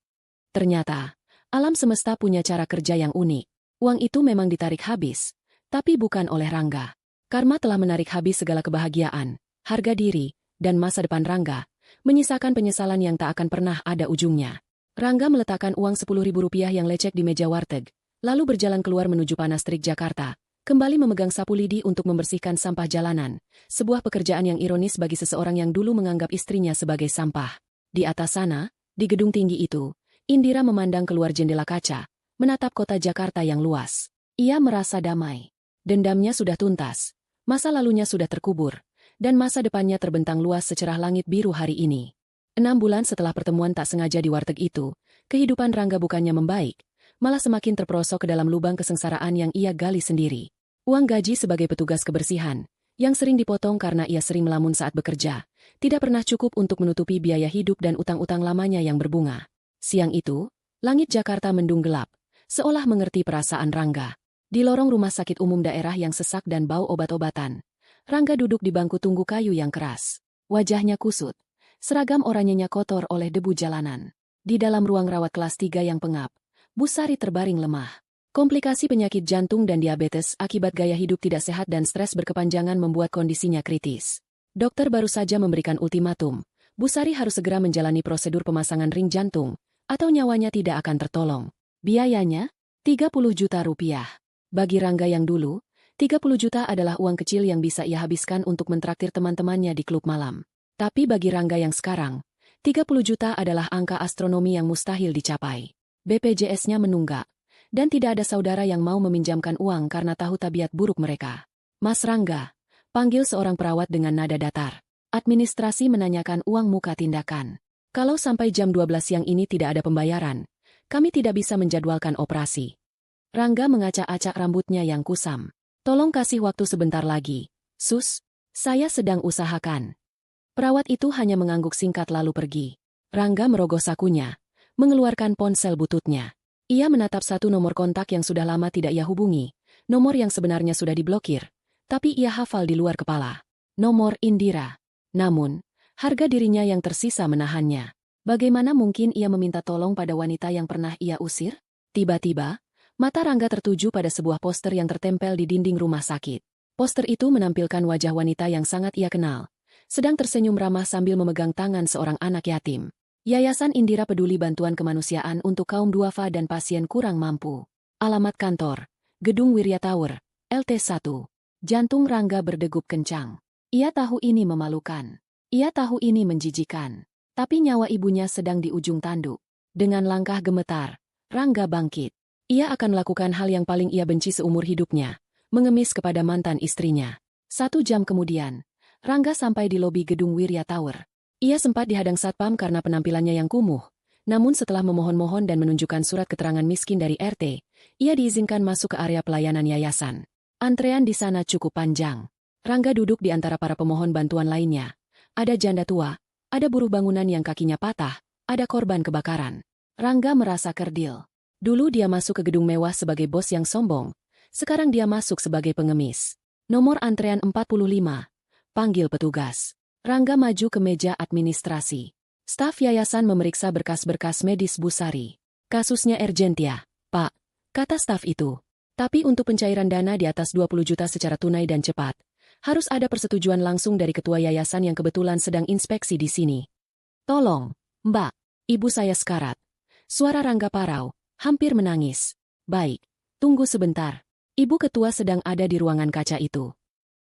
Ternyata, alam semesta punya cara kerja yang unik. Uang itu memang ditarik habis, tapi bukan oleh Rangga. Karma telah menarik habis segala kebahagiaan, harga diri, dan masa depan Rangga, menyisakan penyesalan yang tak akan pernah ada ujungnya. Rangga meletakkan uang Rp10.000 yang lecek di meja warteg, lalu berjalan keluar menuju Panas Terik Jakarta, kembali memegang sapu lidi untuk membersihkan sampah jalanan, sebuah pekerjaan yang ironis bagi seseorang yang dulu menganggap istrinya sebagai sampah. Di atas sana, di gedung tinggi itu, Indira memandang keluar jendela kaca, menatap kota Jakarta yang luas. Ia merasa damai. Dendamnya sudah tuntas, masa lalunya sudah terkubur, dan masa depannya terbentang luas secerah langit biru hari ini. 6 bulan setelah pertemuan tak sengaja di warteg itu, kehidupan Rangga bukannya membaik, malah semakin terperosok ke dalam lubang kesengsaraan yang ia gali sendiri. Uang gaji sebagai petugas kebersihan, yang sering dipotong karena ia sering melamun saat bekerja, tidak pernah cukup untuk menutupi biaya hidup dan utang-utang lamanya yang berbunga. Siang itu, langit Jakarta mendung gelap, seolah mengerti perasaan Rangga. Di lorong rumah sakit umum daerah yang sesak dan bau obat-obatan, Rangga duduk di bangku tunggu kayu yang keras. Wajahnya kusut, seragam oranyenya kotor oleh debu jalanan. Di dalam ruang rawat kelas 3 yang pengap, Bu Sari terbaring lemah. Komplikasi penyakit jantung dan diabetes akibat gaya hidup tidak sehat dan stres berkepanjangan membuat kondisinya kritis. Dokter baru saja memberikan ultimatum, Bu Sari harus segera menjalani prosedur pemasangan ring jantung, atau nyawanya tidak akan tertolong. Biayanya, Rp30 juta. Bagi Rangga yang dulu, 30 juta adalah uang kecil yang bisa ia habiskan untuk mentraktir teman-temannya di klub malam. Tapi bagi Rangga yang sekarang, 30 juta adalah angka astronomi yang mustahil dicapai. BPJS-nya menunggak, dan tidak ada saudara yang mau meminjamkan uang karena tahu tabiat buruk mereka. Mas Rangga, panggil seorang perawat dengan nada datar. Administrasi menanyakan uang muka tindakan. Kalau sampai jam 12 siang ini tidak ada pembayaran, kami tidak bisa menjadwalkan operasi. Rangga mengacak-acak rambutnya yang kusam. Tolong kasih waktu sebentar lagi. Sus, saya sedang usahakan. Perawat itu hanya mengangguk singkat lalu pergi. Rangga merogoh sakunya, mengeluarkan ponsel bututnya. Ia menatap satu nomor kontak yang sudah lama tidak ia hubungi, nomor yang sebenarnya sudah diblokir, tapi ia hafal di luar kepala. Nomor Indira. Namun, harga dirinya yang tersisa menahannya. Bagaimana mungkin ia meminta tolong pada wanita yang pernah ia usir? Tiba-tiba, mata Rangga tertuju pada sebuah poster yang tertempel di dinding rumah sakit. Poster itu menampilkan wajah wanita yang sangat ia kenal, sedang tersenyum ramah sambil memegang tangan seorang anak yatim. Yayasan Indira Peduli Bantuan Kemanusiaan untuk Kaum Duafa dan Pasien Kurang Mampu. Alamat kantor, Gedung Wirya Tower, LT1. Jantung Rangga berdegup kencang. Ia tahu ini memalukan. Ia tahu ini menjijikan. Tapi nyawa ibunya sedang di ujung tanduk. Dengan langkah gemetar, Rangga bangkit. Ia akan melakukan hal yang paling ia benci seumur hidupnya, mengemis kepada mantan istrinya. 1 jam kemudian, Rangga sampai di lobi gedung Wirya Tower. Ia sempat dihadang satpam karena penampilannya yang kumuh. Namun setelah memohon-mohon dan menunjukkan surat keterangan miskin dari RT, ia diizinkan masuk ke area pelayanan yayasan. Antrean di sana cukup panjang. Rangga duduk di antara para pemohon bantuan lainnya. Ada janda tua, ada buruh bangunan yang kakinya patah, ada korban kebakaran. Rangga merasa kerdil. Dulu dia masuk ke gedung mewah sebagai bos yang sombong. Sekarang dia masuk sebagai pengemis. Nomor antrean 45. Panggil petugas. Rangga maju ke meja administrasi. Staf yayasan memeriksa berkas-berkas medis Bu Sari. Kasusnya urgentia, Pak, kata staf itu. Tapi untuk pencairan dana di atas 20 juta secara tunai dan cepat, harus ada persetujuan langsung dari ketua yayasan yang kebetulan sedang inspeksi di sini. Tolong, Mbak, ibu saya sekarat. Suara Rangga parau, hampir menangis. Baik, tunggu sebentar. Ibu ketua sedang ada di ruangan kaca itu.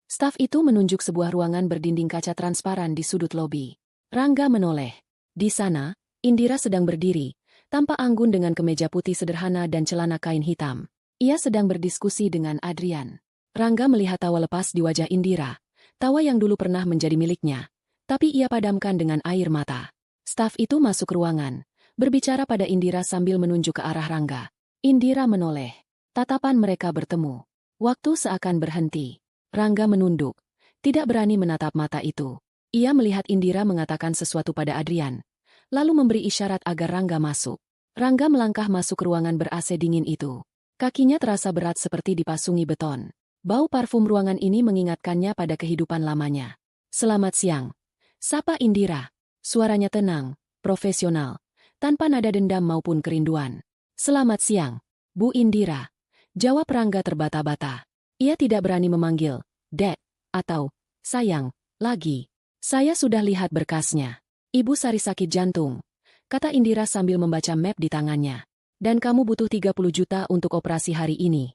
Staf itu menunjuk sebuah ruangan berdinding kaca transparan di sudut lobi. Rangga menoleh. Di sana, Indira sedang berdiri, tampak anggun dengan kemeja putih sederhana dan celana kain hitam. Ia sedang berdiskusi dengan Adrian. Rangga melihat tawa lepas di wajah Indira, tawa yang dulu pernah menjadi miliknya, tapi ia padamkan dengan air mata. Staf itu masuk ruangan, berbicara pada Indira sambil menunjuk ke arah Rangga. Indira menoleh. Tatapan mereka bertemu. Waktu seakan berhenti. Rangga menunduk, tidak berani menatap mata itu. Ia melihat Indira mengatakan sesuatu pada Adrian, lalu memberi isyarat agar Rangga masuk. Rangga melangkah masuk ke ruangan ber-AC dingin itu. Kakinya terasa berat seperti dipasungi beton. Bau parfum ruangan ini mengingatkannya pada kehidupan lamanya. Selamat siang. Sapa Indira. Suaranya tenang, profesional, tanpa nada dendam maupun kerinduan. Selamat siang, Bu Indira. Jawab Rangga terbata-bata. Ia tidak berani memanggil, Dek, atau, Sayang, lagi. Saya sudah lihat berkasnya. Ibu Sari sakit jantung, kata Indira sambil membaca map di tangannya. Dan kamu butuh 30 juta untuk operasi hari ini.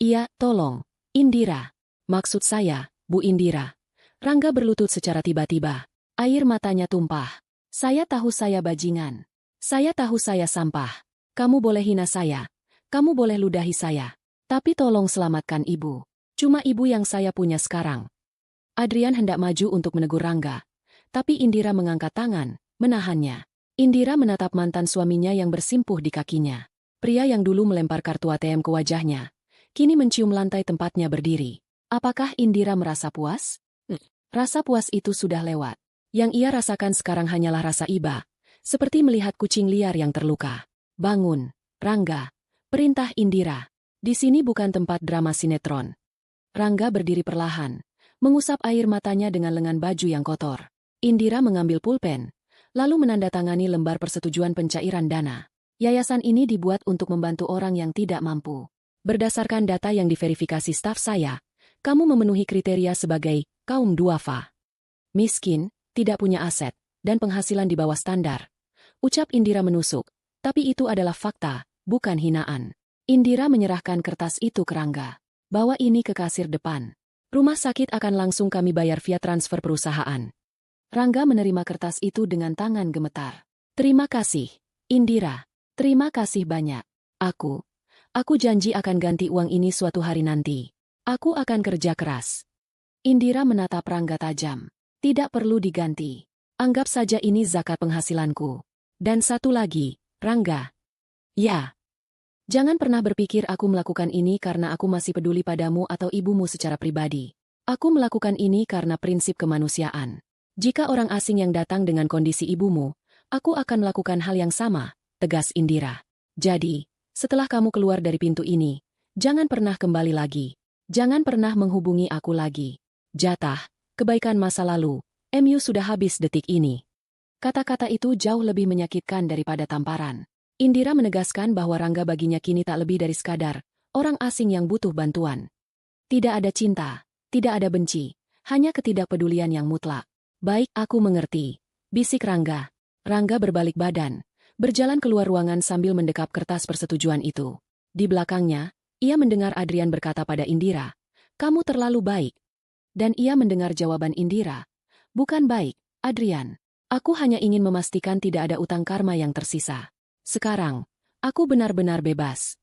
Iya, tolong. Indira. Maksud saya, Bu Indira. Rangga berlutut secara tiba-tiba. Air matanya tumpah. Saya tahu saya bajingan. Saya tahu saya sampah. Kamu boleh hina saya. Kamu boleh ludahi saya. Tapi tolong selamatkan ibu. Cuma ibu yang saya punya sekarang. Adrian hendak maju untuk menegur Rangga. Tapi Indira mengangkat tangan, menahannya. Indira menatap mantan suaminya yang bersimpuh di kakinya. Pria yang dulu melempar kartu ATM ke wajahnya, kini mencium lantai tempatnya berdiri. Apakah Indira merasa puas? Rasa puas itu sudah lewat. Yang ia rasakan sekarang hanyalah rasa iba, seperti melihat kucing liar yang terluka. Bangun, Rangga. Perintah Indira. Di sini bukan tempat drama sinetron. Rangga berdiri perlahan, mengusap air matanya dengan lengan baju yang kotor. Indira mengambil pulpen, lalu menandatangani lembar persetujuan pencairan dana. Yayasan ini dibuat untuk membantu orang yang tidak mampu. Berdasarkan data yang diverifikasi staf saya, kamu memenuhi kriteria sebagai kaum duafa. Miskin, tidak punya aset, dan penghasilan di bawah standar. Ucap Indira menusuk, tapi itu adalah fakta, bukan hinaan. Indira menyerahkan kertas itu ke Rangga. Bawa ini ke kasir depan. Rumah sakit akan langsung kami bayar via transfer perusahaan. Rangga menerima kertas itu dengan tangan gemetar. Terima kasih, Indira. Terima kasih banyak. Aku janji akan ganti uang ini suatu hari nanti. Aku akan kerja keras. Indira menatap Rangga tajam. Tidak perlu diganti. Anggap saja ini zakat penghasilanku. Dan satu lagi, Rangga. Ya. Jangan pernah berpikir aku melakukan ini karena aku masih peduli padamu atau ibumu secara pribadi. Aku melakukan ini karena prinsip kemanusiaan. Jika orang asing yang datang dengan kondisi ibumu, aku akan melakukan hal yang sama, tegas Indira. Jadi, setelah kamu keluar dari pintu ini, jangan pernah kembali lagi. Jangan pernah menghubungi aku lagi. Jatah, kebaikan masa lalu, MU sudah habis detik ini. Kata-kata itu jauh lebih menyakitkan daripada tamparan. Indira menegaskan bahwa Rangga baginya kini tak lebih dari sekadar orang asing yang butuh bantuan. Tidak ada cinta, tidak ada benci, hanya ketidakpedulian yang mutlak. Baik, aku mengerti, bisik Rangga. Rangga berbalik badan, berjalan keluar ruangan sambil mendekap kertas persetujuan itu. Di belakangnya, ia mendengar Adrian berkata pada Indira, "Kamu terlalu baik." Dan ia mendengar jawaban Indira, "Bukan baik, Adrian. Aku hanya ingin memastikan tidak ada utang karma yang tersisa. Sekarang, aku benar-benar bebas."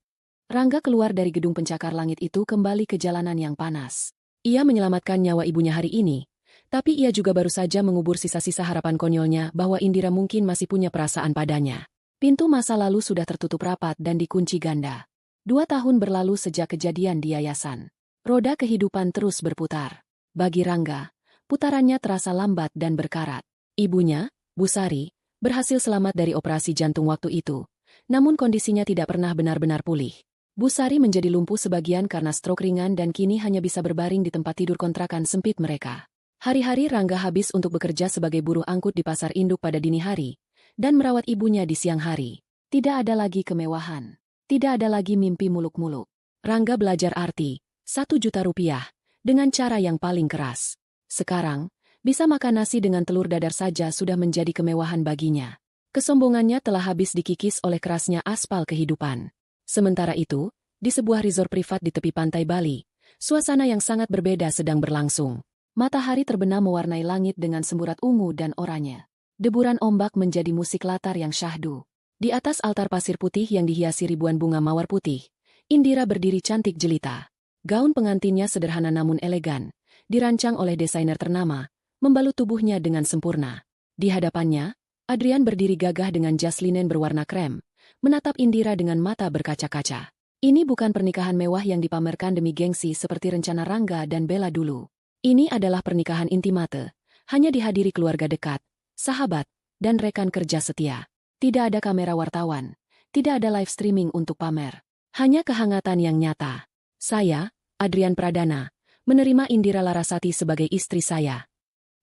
Rangga keluar dari gedung pencakar langit itu kembali ke jalanan yang panas. Ia menyelamatkan nyawa ibunya hari ini, tapi ia juga baru saja mengubur sisa-sisa harapan konyolnya bahwa Indira mungkin masih punya perasaan padanya. Pintu masa lalu sudah tertutup rapat dan dikunci ganda. 2 tahun berlalu sejak kejadian di yayasan. Roda kehidupan terus berputar. Bagi Rangga, putarannya terasa lambat dan berkarat. Ibunya, Bu Sari, berhasil selamat dari operasi jantung waktu itu, namun kondisinya tidak pernah benar-benar pulih. Bu Sari menjadi lumpuh sebagian karena stroke ringan dan kini hanya bisa berbaring di tempat tidur kontrakan sempit mereka. Hari-hari Rangga habis untuk bekerja sebagai buruh angkut di pasar induk pada dini hari, dan merawat ibunya di siang hari. Tidak ada lagi kemewahan. Tidak ada lagi mimpi muluk-muluk. Rangga belajar arti, 1 juta rupiah, dengan cara yang paling keras. Sekarang, bisa makan nasi dengan telur dadar saja sudah menjadi kemewahan baginya. Kesombongannya telah habis dikikis oleh kerasnya aspal kehidupan. Sementara itu, di sebuah resort privat di tepi pantai Bali, suasana yang sangat berbeda sedang berlangsung. Matahari terbenam mewarnai langit dengan semburat ungu dan oranye. Deburan ombak menjadi musik latar yang syahdu. Di atas altar pasir putih yang dihiasi ribuan bunga mawar putih, Indira berdiri cantik jelita. Gaun pengantinnya sederhana namun elegan, dirancang oleh desainer ternama, membalut tubuhnya dengan sempurna. Di hadapannya, Adrian berdiri gagah dengan jas linen berwarna krem, menatap Indira dengan mata berkaca-kaca. Ini bukan pernikahan mewah yang dipamerkan demi gengsi seperti rencana Rangga dan Bella dulu. Ini adalah pernikahan intimate, hanya dihadiri keluarga dekat, sahabat, dan rekan kerja setia. Tidak ada kamera wartawan, tidak ada live streaming untuk pamer. Hanya kehangatan yang nyata. Saya, Adrian Pradana, menerima Indira Larasati sebagai istri saya.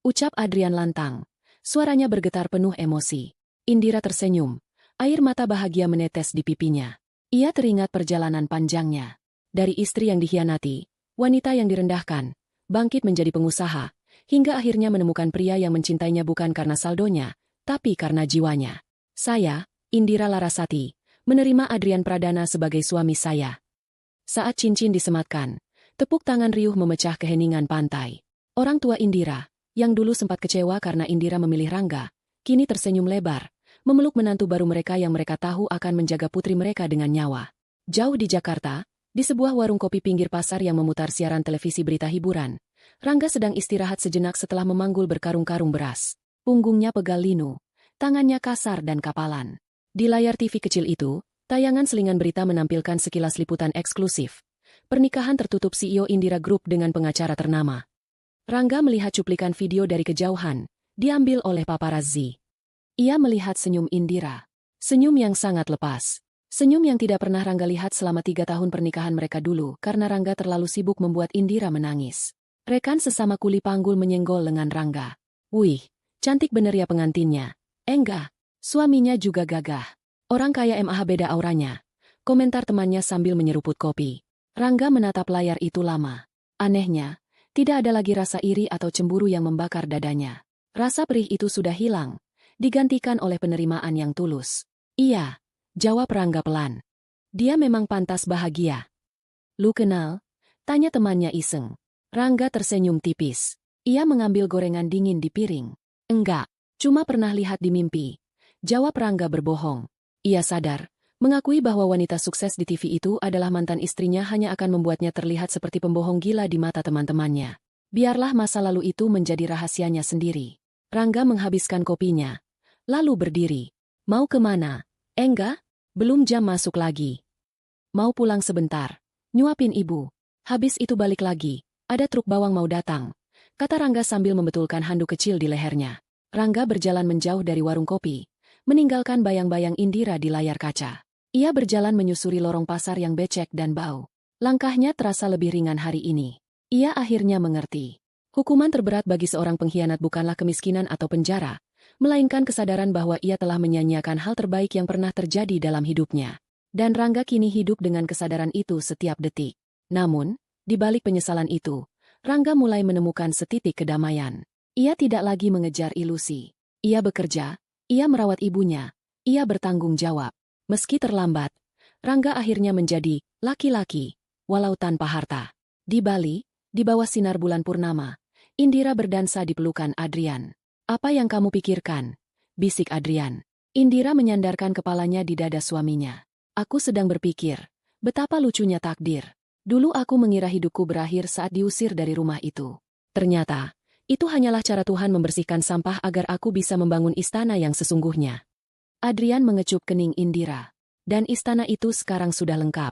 Ucap Adrian lantang. Suaranya bergetar penuh emosi. Indira tersenyum. Air mata bahagia menetes di pipinya. Ia teringat perjalanan panjangnya. Dari istri yang dikhianati, wanita yang direndahkan, bangkit menjadi pengusaha, hingga akhirnya menemukan pria yang mencintainya bukan karena saldonya, tapi karena jiwanya. Saya, Indira Larasati, menerima Adrian Pradana sebagai suami saya. Saat cincin disematkan, tepuk tangan riuh memecah keheningan pantai. Orang tua Indira, yang dulu sempat kecewa karena Indira memilih Rangga, kini tersenyum lebar, memeluk menantu baru mereka yang mereka tahu akan menjaga putri mereka dengan nyawa. Jauh di Jakarta, di sebuah warung kopi pinggir pasar yang memutar siaran televisi berita hiburan, Rangga sedang istirahat sejenak setelah memanggul berkarung-karung beras. Punggungnya pegal linu, tangannya kasar dan kapalan. Di layar TV kecil itu, tayangan selingan berita menampilkan sekilas liputan eksklusif. Pernikahan tertutup CEO Indira Group dengan pengacara ternama. Rangga melihat cuplikan video dari kejauhan, diambil oleh paparazzi. Ia melihat senyum Indira. Senyum yang sangat lepas. Senyum yang tidak pernah Rangga lihat selama 3 tahun pernikahan mereka dulu karena Rangga terlalu sibuk membuat Indira menangis. Rekan sesama kuli panggul menyenggol lengan Rangga. Wih, cantik bener ya pengantinnya. Enggak, suaminya juga gagah. Orang kaya MAH beda auranya. Komentar temannya sambil menyeruput kopi. Rangga menatap layar itu lama. Anehnya, tidak ada lagi rasa iri atau cemburu yang membakar dadanya. Rasa perih itu sudah hilang, digantikan oleh penerimaan yang tulus. Iya, jawab Rangga pelan. Dia memang pantas bahagia. Lu kenal? Tanya temannya iseng. Rangga tersenyum tipis. Ia mengambil gorengan dingin di piring. Enggak, cuma pernah lihat di mimpi. Jawab Rangga berbohong. Ia sadar, mengakui bahwa wanita sukses di TV itu adalah mantan istrinya hanya akan membuatnya terlihat seperti pembohong gila di mata teman-temannya. Biarlah masa lalu itu menjadi rahasianya sendiri. Rangga menghabiskan kopinya. Lalu berdiri. Mau kemana? Enggak, belum jam masuk lagi. Mau pulang sebentar. Nyuapin ibu. Habis itu balik lagi. Ada truk bawang mau datang. Kata Rangga sambil membetulkan handuk kecil di lehernya. Rangga berjalan menjauh dari warung kopi, meninggalkan bayang-bayang Indira di layar kaca. Ia berjalan menyusuri lorong pasar yang becek dan bau. Langkahnya terasa lebih ringan hari ini. Ia akhirnya mengerti. Hukuman terberat bagi seorang pengkhianat bukanlah kemiskinan atau penjara, melainkan kesadaran bahwa ia telah menyia-nyiakan hal terbaik yang pernah terjadi dalam hidupnya. Dan Rangga kini hidup dengan kesadaran itu setiap detik. Namun, di balik penyesalan itu, Rangga mulai menemukan setitik kedamaian. Ia tidak lagi mengejar ilusi. Ia bekerja, ia merawat ibunya, ia bertanggung jawab. Meski terlambat, Rangga akhirnya menjadi laki-laki, walau tanpa harta. Di Bali, di bawah sinar bulan purnama, Indira berdansa di pelukan Adrian. Apa yang kamu pikirkan? Bisik Adrian. Indira menyandarkan kepalanya di dada suaminya. Aku sedang berpikir, Betapa lucunya takdir. Dulu aku mengira hidupku berakhir saat diusir dari rumah itu. Ternyata, itu hanyalah cara Tuhan membersihkan sampah agar aku bisa membangun istana yang sesungguhnya. Adrian mengecup kening Indira. Dan istana itu sekarang sudah lengkap.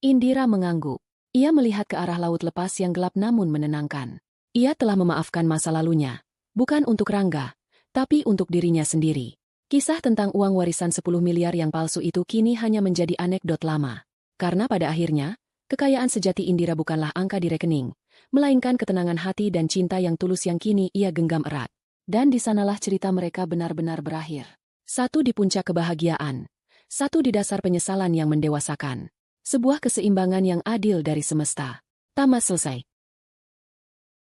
Indira mengangguk. Ia melihat ke arah laut lepas yang gelap namun menenangkan. Ia telah memaafkan masa lalunya. Bukan untuk Rangga, tapi untuk dirinya sendiri. Kisah tentang uang warisan 10 miliar yang palsu itu kini hanya menjadi anekdot lama. Karena pada akhirnya, kekayaan sejati Indira bukanlah angka di rekening, melainkan ketenangan hati dan cinta yang tulus yang kini ia genggam erat. Dan di sanalah cerita mereka benar-benar berakhir. Satu di puncak kebahagiaan, satu di dasar penyesalan yang mendewasakan. Sebuah keseimbangan yang adil dari semesta. Tamat selesai.